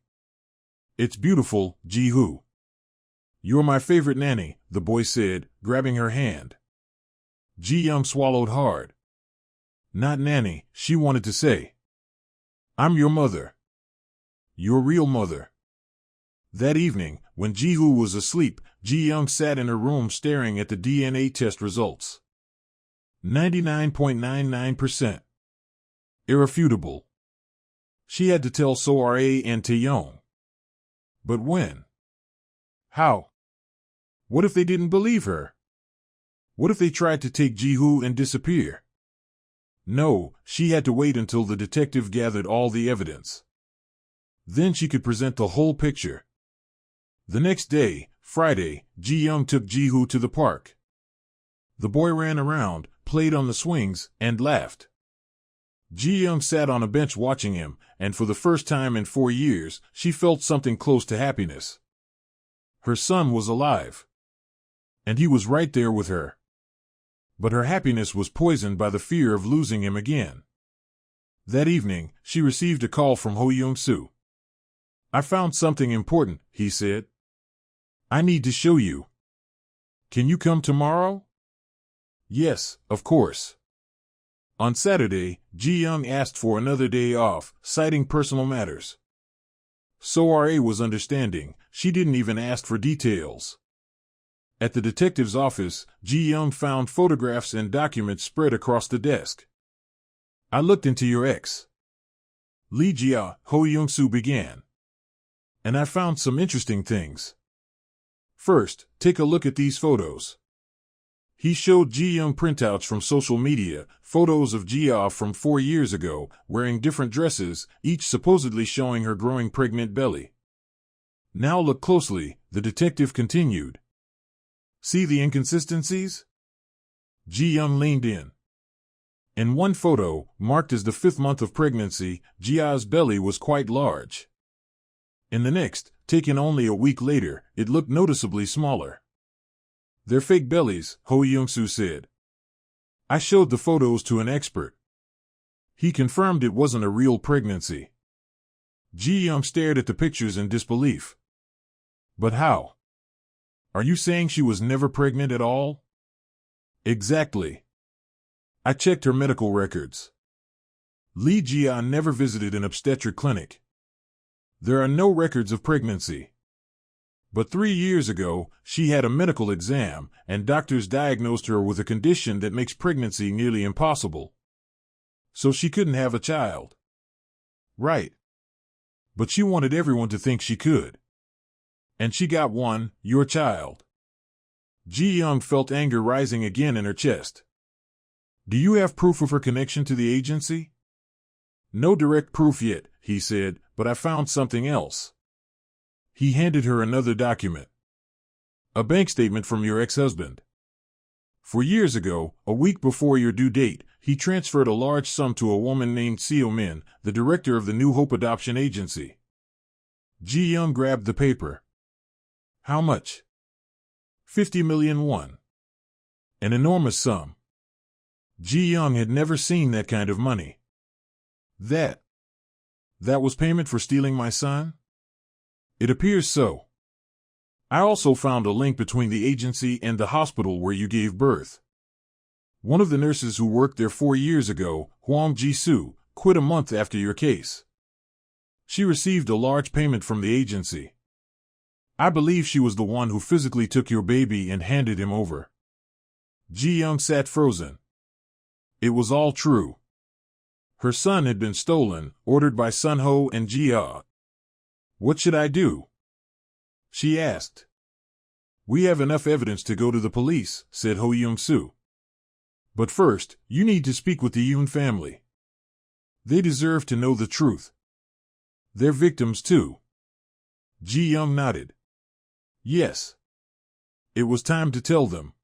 It's beautiful, Ji-hoo. You're my favorite nanny, the boy said, grabbing her hand. Ji-young swallowed hard. Not nanny, she wanted to say. I'm your mother. Your real mother. That evening, when Ji-hoo was asleep, Ji-young sat in her room staring at the DNA test results. 99.99%. Irrefutable. She had to tell So-ra and Tae-young. But when? How? What if they didn't believe her? What if they tried to take Ji-hoo and disappear? No, she had to wait until the detective gathered all the evidence. Then she could present the whole picture. The next day, Friday, Ji-young took Ji-hoo to the park. The boy ran around, played on the swings, and laughed. Ji-young sat on a bench watching him, and for the first time in 4 years, she felt something close to happiness. Her son was alive. And he was right there with her. But her happiness was poisoned by the fear of losing him again. That evening, she received a call from Ho Young-soo. "I found something important," he said. "I need to show you. Can you come tomorrow?" Yes, of course. On Saturday, Ji-young asked for another day off, citing personal matters. So-ra was understanding. She didn't even ask for details. At the detective's office, Ji-young found photographs and documents spread across the desk. "I looked into your ex. Lee Jia," Ho Young-soo began. "And I found some interesting things. First, take a look at these photos." He showed Ji-young printouts from social media, photos of Jia from 4 years ago, wearing different dresses, each supposedly showing her growing pregnant belly. "Now look closely," the detective continued. "See the inconsistencies?" Ji-young leaned in. In one photo, marked as the 5th month of pregnancy, Jia's belly was quite large. In the next, taken only a week later, it looked noticeably smaller. "They're fake bellies," Ho Young-soo said. "I showed the photos to an expert. He confirmed it wasn't a real pregnancy." Ji-young stared at the pictures in disbelief. "But how? Are you saying she was never pregnant at all?" "Exactly. I checked her medical records. Lee Jia never visited an obstetric clinic. There are no records of pregnancy. But 3 years ago, she had a medical exam, and doctors diagnosed her with a condition that makes pregnancy nearly impossible. So she couldn't have a child." "Right. But she wanted everyone to think she could. And she got one, your child." Ji-young felt anger rising again in her chest. "Do you have proof of her connection to the agency?" "No direct proof yet," he said, "but I found something else." He handed her another document. "A bank statement from your ex-husband. 4 years ago, a week before your due date, he transferred a large sum to a woman named Seo Min, the director of the New Hope Adoption Agency." Ji-young grabbed the paper. "How much?" 50 million won. An enormous sum. Ji-young had never seen that kind of money. That was payment for stealing my son?" "It appears so. I also found a link between the agency and the hospital where you gave birth. One of the nurses who worked there 4 years ago, Hwang Ji-soo, quit a month after your case. She received a large payment from the agency. I believe she was the one who physically took your baby and handed him over." Ji-young sat frozen. It was all true. Her son had been stolen, ordered by Sun-ho and Jia. "What should I do?" she asked. "We have enough evidence to go to the police," said Ho Young-soo. "But first, you need to speak with the Yoon family. They deserve to know the truth. They're victims too." Ji-young nodded. Yes. It was time to tell them.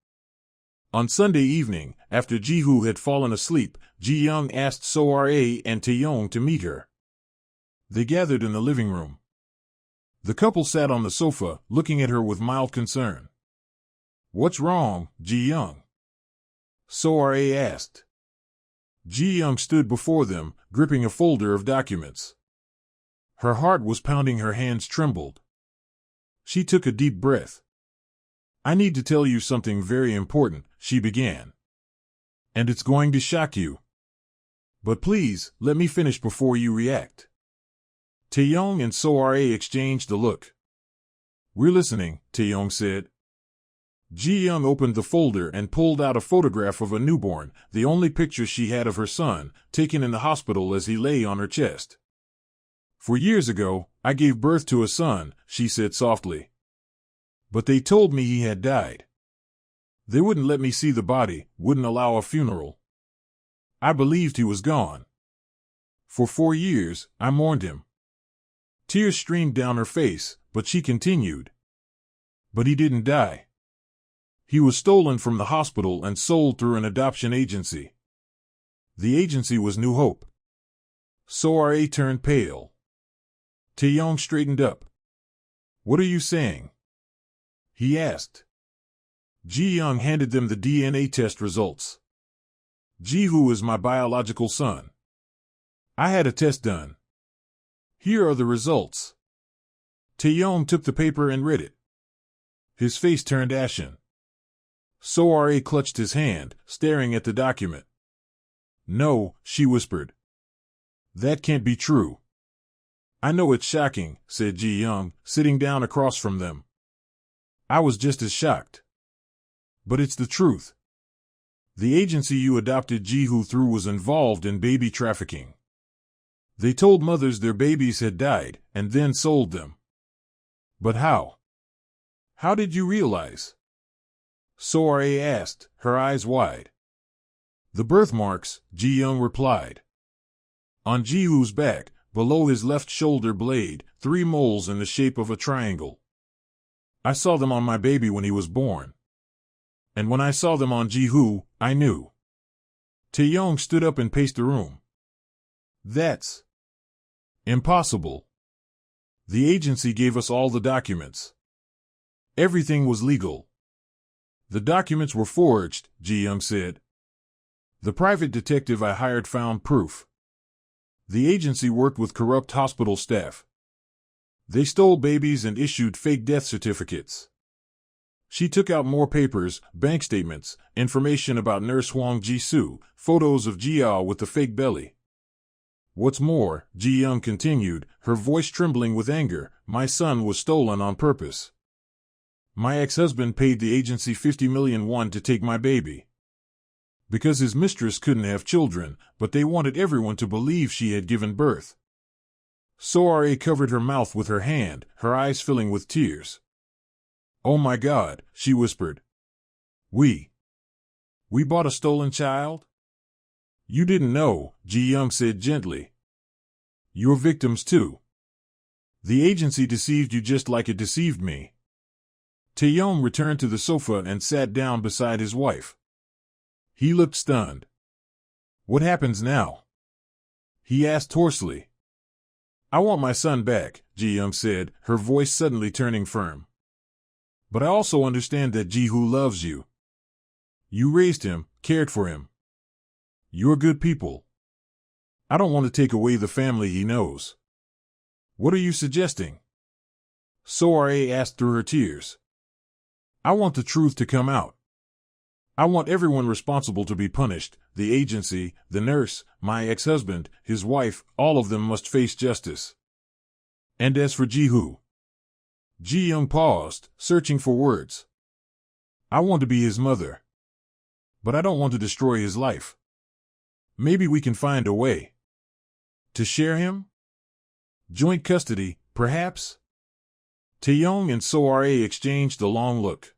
On Sunday evening, after Ji-hoo had fallen asleep, Ji-young asked So-ra and Tae-yong to meet her. They gathered in the living room. The couple sat on the sofa, looking at her with mild concern. "What's wrong, Ji-young?" So-ra asked. Ji-young stood before them, gripping a folder of documents. Her heart was pounding, her hands trembled. She took a deep breath. "I need to tell you something very important," she began. "And it's going to shock you. But please, let me finish before you react." Tae-yong and So-ra exchanged a look. "We're listening," Tae-yong said. Ji-young opened the folder and pulled out a photograph of a newborn, the only picture she had of her son, taken in the hospital as he lay on her chest. "4 years ago, I gave birth to a son," she said softly. "But they told me he had died. They wouldn't let me see the body, wouldn't allow a funeral. I believed he was gone. For 4 years, I mourned him. Tears streamed down her face, but she continued. But he didn't die. He was stolen from the hospital and sold through an adoption agency. The agency was New Hope. Soare turned pale. Taeyong straightened up. What are you saying? He asked. Ji-young handed them the DNA test results. Ji-hoo is my biological son. I had a test done. Here are the results. Taeyong took the paper and read it. His face turned ashen. Soare clutched his hand, staring at the document. No, she whispered. That can't be true. I know it's shocking, said Ji-young, sitting down across from them. I was just as shocked. But it's the truth. The agency you adopted Ji-hoo through was involved in baby trafficking. They told mothers their babies had died, and then sold them. But how? How did you realize? Soare asked, her eyes wide. The birthmarks, Ji-young replied. On Ji-hoo's back, below his left shoulder blade, 3 moles in the shape of a triangle. I saw them on my baby when he was born. And when I saw them on Ji-hoo, I knew. Taeyong stood up and paced the room. That's impossible. The agency gave us all the documents. Everything was legal. The documents were forged, Ji-young said. The private detective I hired found proof. The agency worked with corrupt hospital staff. They stole babies and issued fake death certificates. She took out more papers, bank statements, information about nurse Hwang Ji-soo, photos of Ji-ah with the fake belly. What's more, Ji-young continued, her voice trembling with anger, my son was stolen on purpose. My ex-husband paid the agency 50 million won to take my baby. Because his mistress couldn't have children, but they wanted everyone to believe she had given birth. Soare covered her mouth with her hand, her eyes filling with tears. Oh my God, she whispered. We bought a stolen child? You didn't know, Ji-young said gently. You're victims too. The agency deceived you just like it deceived me. Taeyong returned to the sofa and sat down beside his wife. He looked stunned. What happens now? He asked hoarsely. I want my son back, Ji-young said, her voice suddenly turning firm. But I also understand that Ji-hoo loves you. You raised him, cared for him. You're good people. I don't want to take away the family he knows. What are you suggesting? Soare asked through her tears. I want the truth to come out. I want everyone responsible to be punished, the agency, the nurse, my ex-husband, his wife, all of them must face justice. And as for Ji-hoo. Ji-young paused, searching for words. I want to be his mother. But I don't want to destroy his life. Maybe we can find a way. To share him? Joint custody, perhaps? Taeyong and Soare exchanged a long look.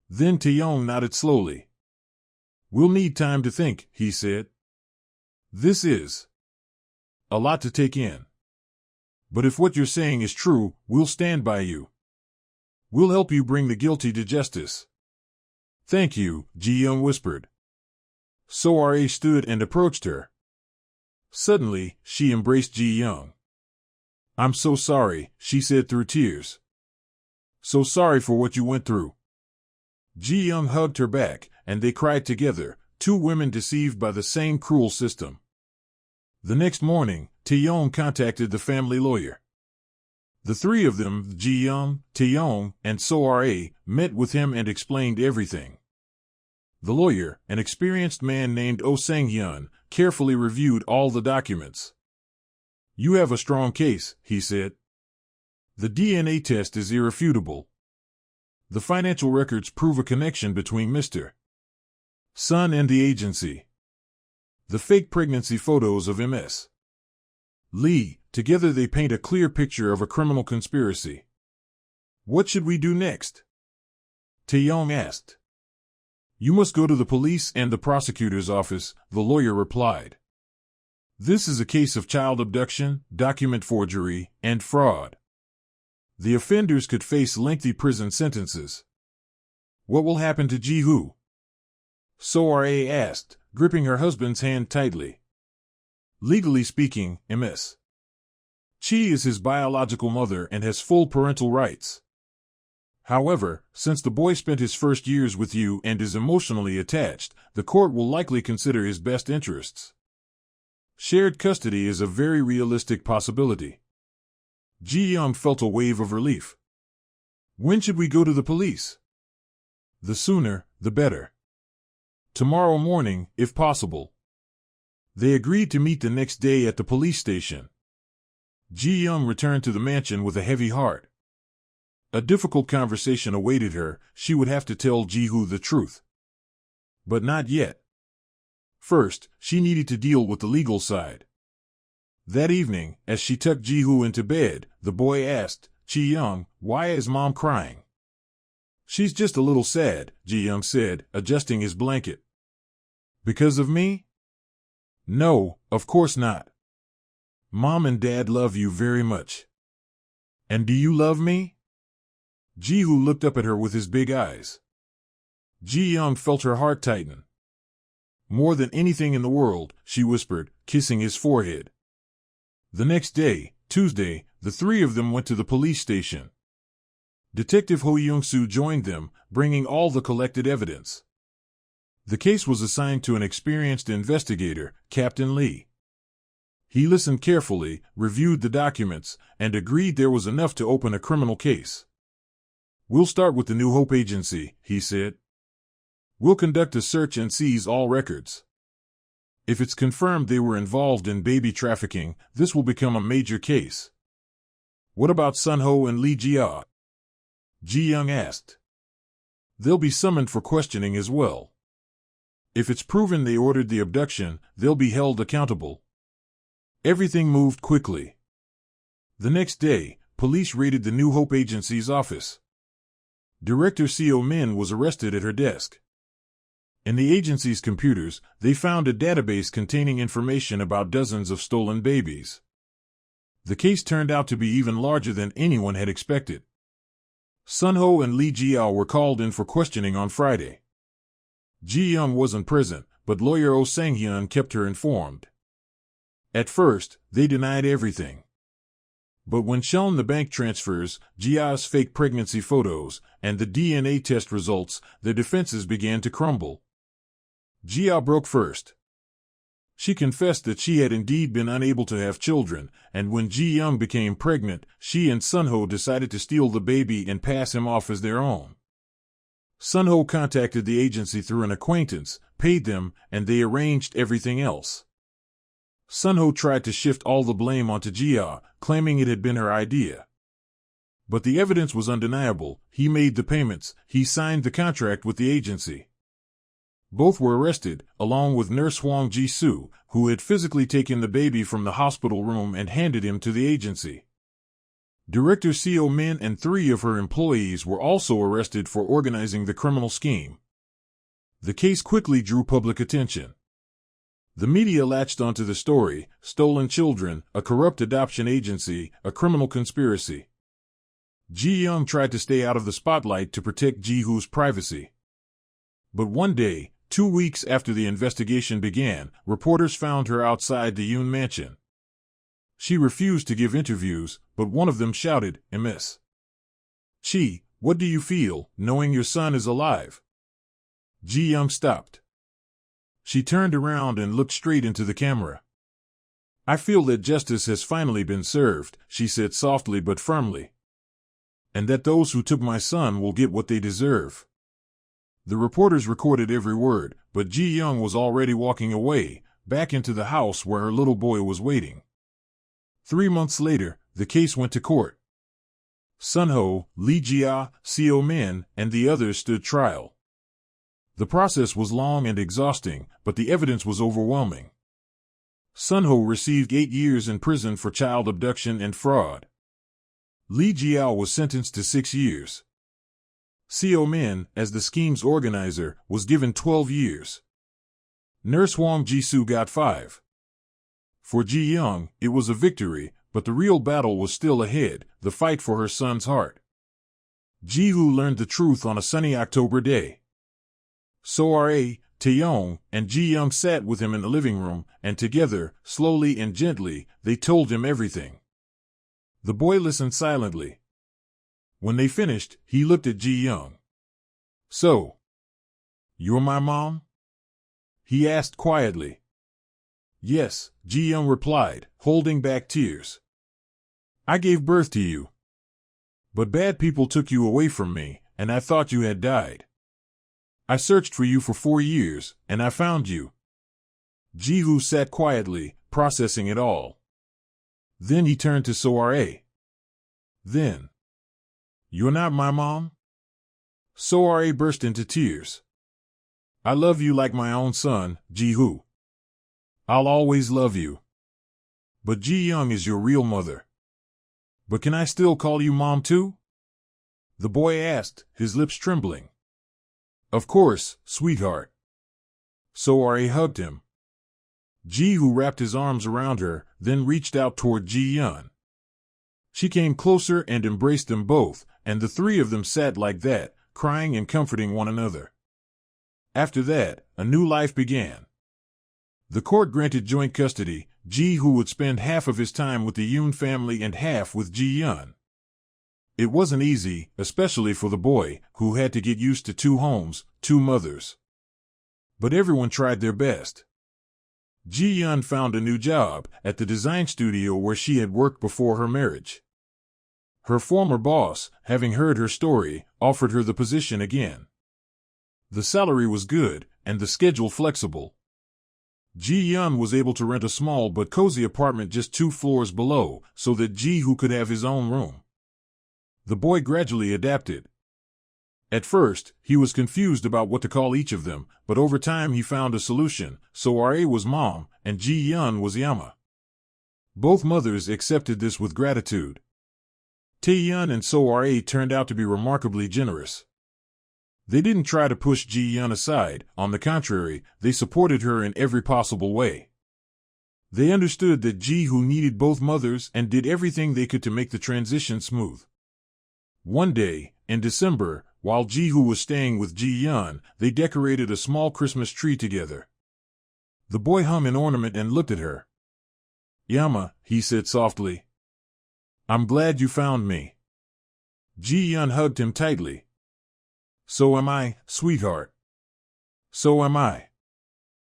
Then Taeyong nodded slowly. We'll need time to think, he said. This is a lot to take in. But if what you're saying is true, we'll stand by you. We'll help you bring the guilty to justice. Thank you, Ji-young whispered. Soare stood and approached her. Suddenly, she embraced Ji-young. I'm so sorry, she said through tears. So sorry for what you went through. Ji-young hugged her back, and they cried together, 2 women deceived by the same cruel system. The next morning, Taeyong contacted the family lawyer. The 3 of them, Ji-young, Taeyong, and Soare, met with him and explained everything. The lawyer, an experienced man named Oh Sang-hyun, carefully reviewed all the documents. You have a strong case, he said. The DNA test is irrefutable. The financial records prove a connection between Mr. Sun and the agency. The fake pregnancy photos of Ms. Lee, together they paint a clear picture of a criminal conspiracy. What should we do next? Taeyong asked. You must go to the police and the prosecutor's office, the lawyer replied. This is a case of child abduction, document forgery, and fraud. The offenders could face lengthy prison sentences. What will happen to Ji-hoo? Soare asked, gripping her husband's hand tightly. Legally speaking, Ms. Chi is his biological mother and has full parental rights. However, since the boy spent his first years with you and is emotionally attached, the court will likely consider his best interests. Shared custody is a very realistic possibility. Ji-young felt a wave of relief. When should we go to the police? The sooner, the better. Tomorrow morning, if possible. They agreed to meet the next day at the police station. Ji-young returned to the mansion with a heavy heart. A difficult conversation awaited her. She would have to tell Ji-hoo the truth. But not yet. First, she needed to deal with the legal side. That evening, as she tucked Ji-hoo into bed, the boy asked, Ji-young, why is Mom crying? She's just a little sad, Ji-young said, adjusting his blanket. Because of me? No, of course not. Mom and Dad love you very much. And do you love me? Ji-hoo looked up at her with his big eyes. Ji-young felt her heart tighten. More than anything in the world, she whispered, kissing his forehead. The next day, Tuesday, the three of them went to the police station. Detective Ho Young-soo joined them, bringing all the collected evidence. The case was assigned to an experienced investigator, Captain Lee. He listened carefully, reviewed the documents, and agreed there was enough to open a criminal case. We'll start with the New Hope Agency, he said. We'll conduct a search and seize all records. If it's confirmed they were involved in baby trafficking, this will become a major case. What about Sun-ho and Lee Jia? Ji-young asked. They'll be summoned for questioning as well. If it's proven they ordered the abduction, they'll be held accountable. Everything moved quickly. The next day, police raided the New Hope Agency's office. Director Seo Min was arrested at her desk. In the agency's computers, they found a database containing information about dozens of stolen babies. The case turned out to be even larger than anyone had expected. Sun-ho and Lee Jia were called in for questioning on Friday. Ji-young wasn't present, but lawyer Oh Sang-hyun kept her informed. At first, they denied everything. But when shown the bank transfers, Jia's fake pregnancy photos, and the DNA test results, their defenses began to crumble. Jia broke first. She confessed that she had indeed been unable to have children, and when Ji-young became pregnant, she and Sun-ho decided to steal the baby and pass him off as their own. Sun-ho contacted the agency through an acquaintance, paid them, and they arranged everything else. Sun-ho tried to shift all the blame onto Jia, claiming it had been her idea. But the evidence was undeniable. He made the payments, he signed the contract with the agency. Both were arrested, along with nurse Hwang Ji-soo, who had physically taken the baby from the hospital room and handed him to the agency. Director Seo Min and 3 of her employees were also arrested for organizing the criminal scheme. The case quickly drew public attention. The media latched onto the story: stolen children, a corrupt adoption agency, a criminal conspiracy. Ji-young tried to stay out of the spotlight to protect Ji-hoo's privacy. But one day, 2 weeks after the investigation began, reporters found her outside the Yoon mansion. She refused to give interviews, but one of them shouted, "Ms. Chi, what do you feel, knowing your son is alive?" Ji-young stopped. She turned around and looked straight into the camera. "I feel that justice has finally been served," she said softly but firmly. "And that those who took my son will get what they deserve." The reporters recorded every word, but Ji-young was already walking away, back into the house where her little boy was waiting. 3 months later, the case went to court. Sun-ho, Lee Jia, Seo Min, and the others stood trial. The process was long and exhausting, but the evidence was overwhelming. Sun-ho received 8 years in prison for child abduction and fraud. Lee Jia was sentenced to 6 years. Seo Min, as the scheme's organizer, was given 12 years. Nurse Wang Jisoo got 5. For Ji Young, it was a victory, but the real battle was still ahead, the fight for her son's heart. Ji-hoo learned the truth on a sunny October day. So-ra, Taeyong, and Ji-young sat with him in the living room, and together, slowly and gently, they told him everything. The boy listened silently. When they finished, he looked at Ji-young. "So, you're my mom?" he asked quietly. "Yes," Ji-young replied, holding back tears. "I gave birth to you. But bad people took you away from me, and I thought you had died. I searched for you for 4 years, and I found you." Ji-hoo sat quietly, processing it all. Then he turned to So-ra. "Then, you're not my mom?" So-ra burst into tears. "I love you like my own son, Ji-hoo. I'll always love you. But Ji-young is your real mother. But can I still call you mom too?" the boy asked, his lips trembling. "Of course, sweetheart." So-ra hugged him. Ji-hoo wrapped his arms around her, then reached out toward Ji-young. She came closer and embraced them both, and the three of them sat like that, crying and comforting one another. After that, a new life began. The court granted joint custody. Ji-hoo would spend half of his time with the Yoon family and half with Ji-young. It wasn't easy, especially for the boy, who had to get used to 2 homes, 2 mothers. But everyone tried their best. Ji-young found a new job at the design studio where she had worked before her marriage. Her former boss, having heard her story, offered her the position again. The salary was good, and the schedule flexible. Ji-young was able to rent a small but cozy apartment just 2 floors below, so that Ji-hoo could have his own room. The boy gradually adapted. At first, he was confused about what to call each of them, but over time he found a solution. So-ra was Mom, and Ji-young was Yama. Both mothers accepted this with gratitude. Taeyong and So-ra turned out to be remarkably generous. They didn't try to push Ji-young aside. On the contrary, they supported her in every possible way. They understood that Ji-hoo needed both mothers and did everything they could to make the transition smooth. One day, in December, while Ji-hoo was staying with Ji-young, they decorated a small Christmas tree together. The boy hung an ornament and looked at her. "Yama," he said softly. "I'm glad you found me." Ji-young hugged him tightly. "So am I, sweetheart." "So am I."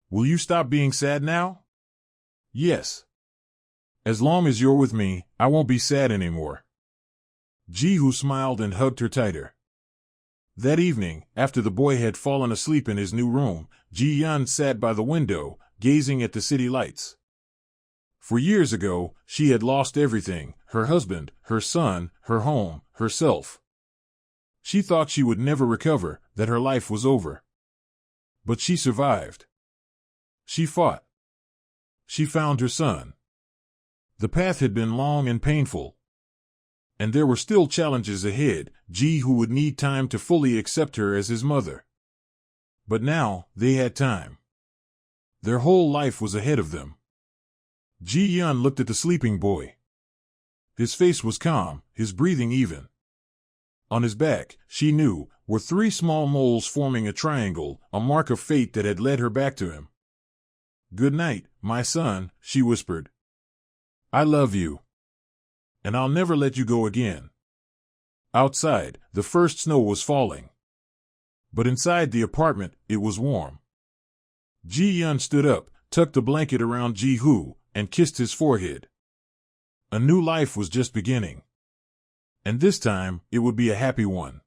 "Will you stop being sad now?" "Yes. As long as you're with me, I won't be sad anymore." Ji-hoo smiled and hugged her tighter. That evening, after the boy had fallen asleep in his new room, Ji-young sat by the window, gazing at the city lights. For years ago, she had lost everything: her husband, her son, her home, herself. She thought she would never recover, that her life was over. But she survived. She fought. She found her son. The path had been long and painful. And there were still challenges ahead. Ji-hoo would need time to fully accept her as his mother. But now, they had time. Their whole life was ahead of them. Ji-young looked at the sleeping boy. His face was calm, his breathing even. On his back, she knew, were 3 small moles forming a triangle, a mark of fate that had led her back to him. "Good night, my son," she whispered. "I love you. And I'll never let you go again." Outside, the first snow was falling. But inside the apartment, it was warm. Ji-young stood up, tucked a blanket around Ji-hoo, and kissed his forehead. A new life was just beginning. And this time, it would be a happy one.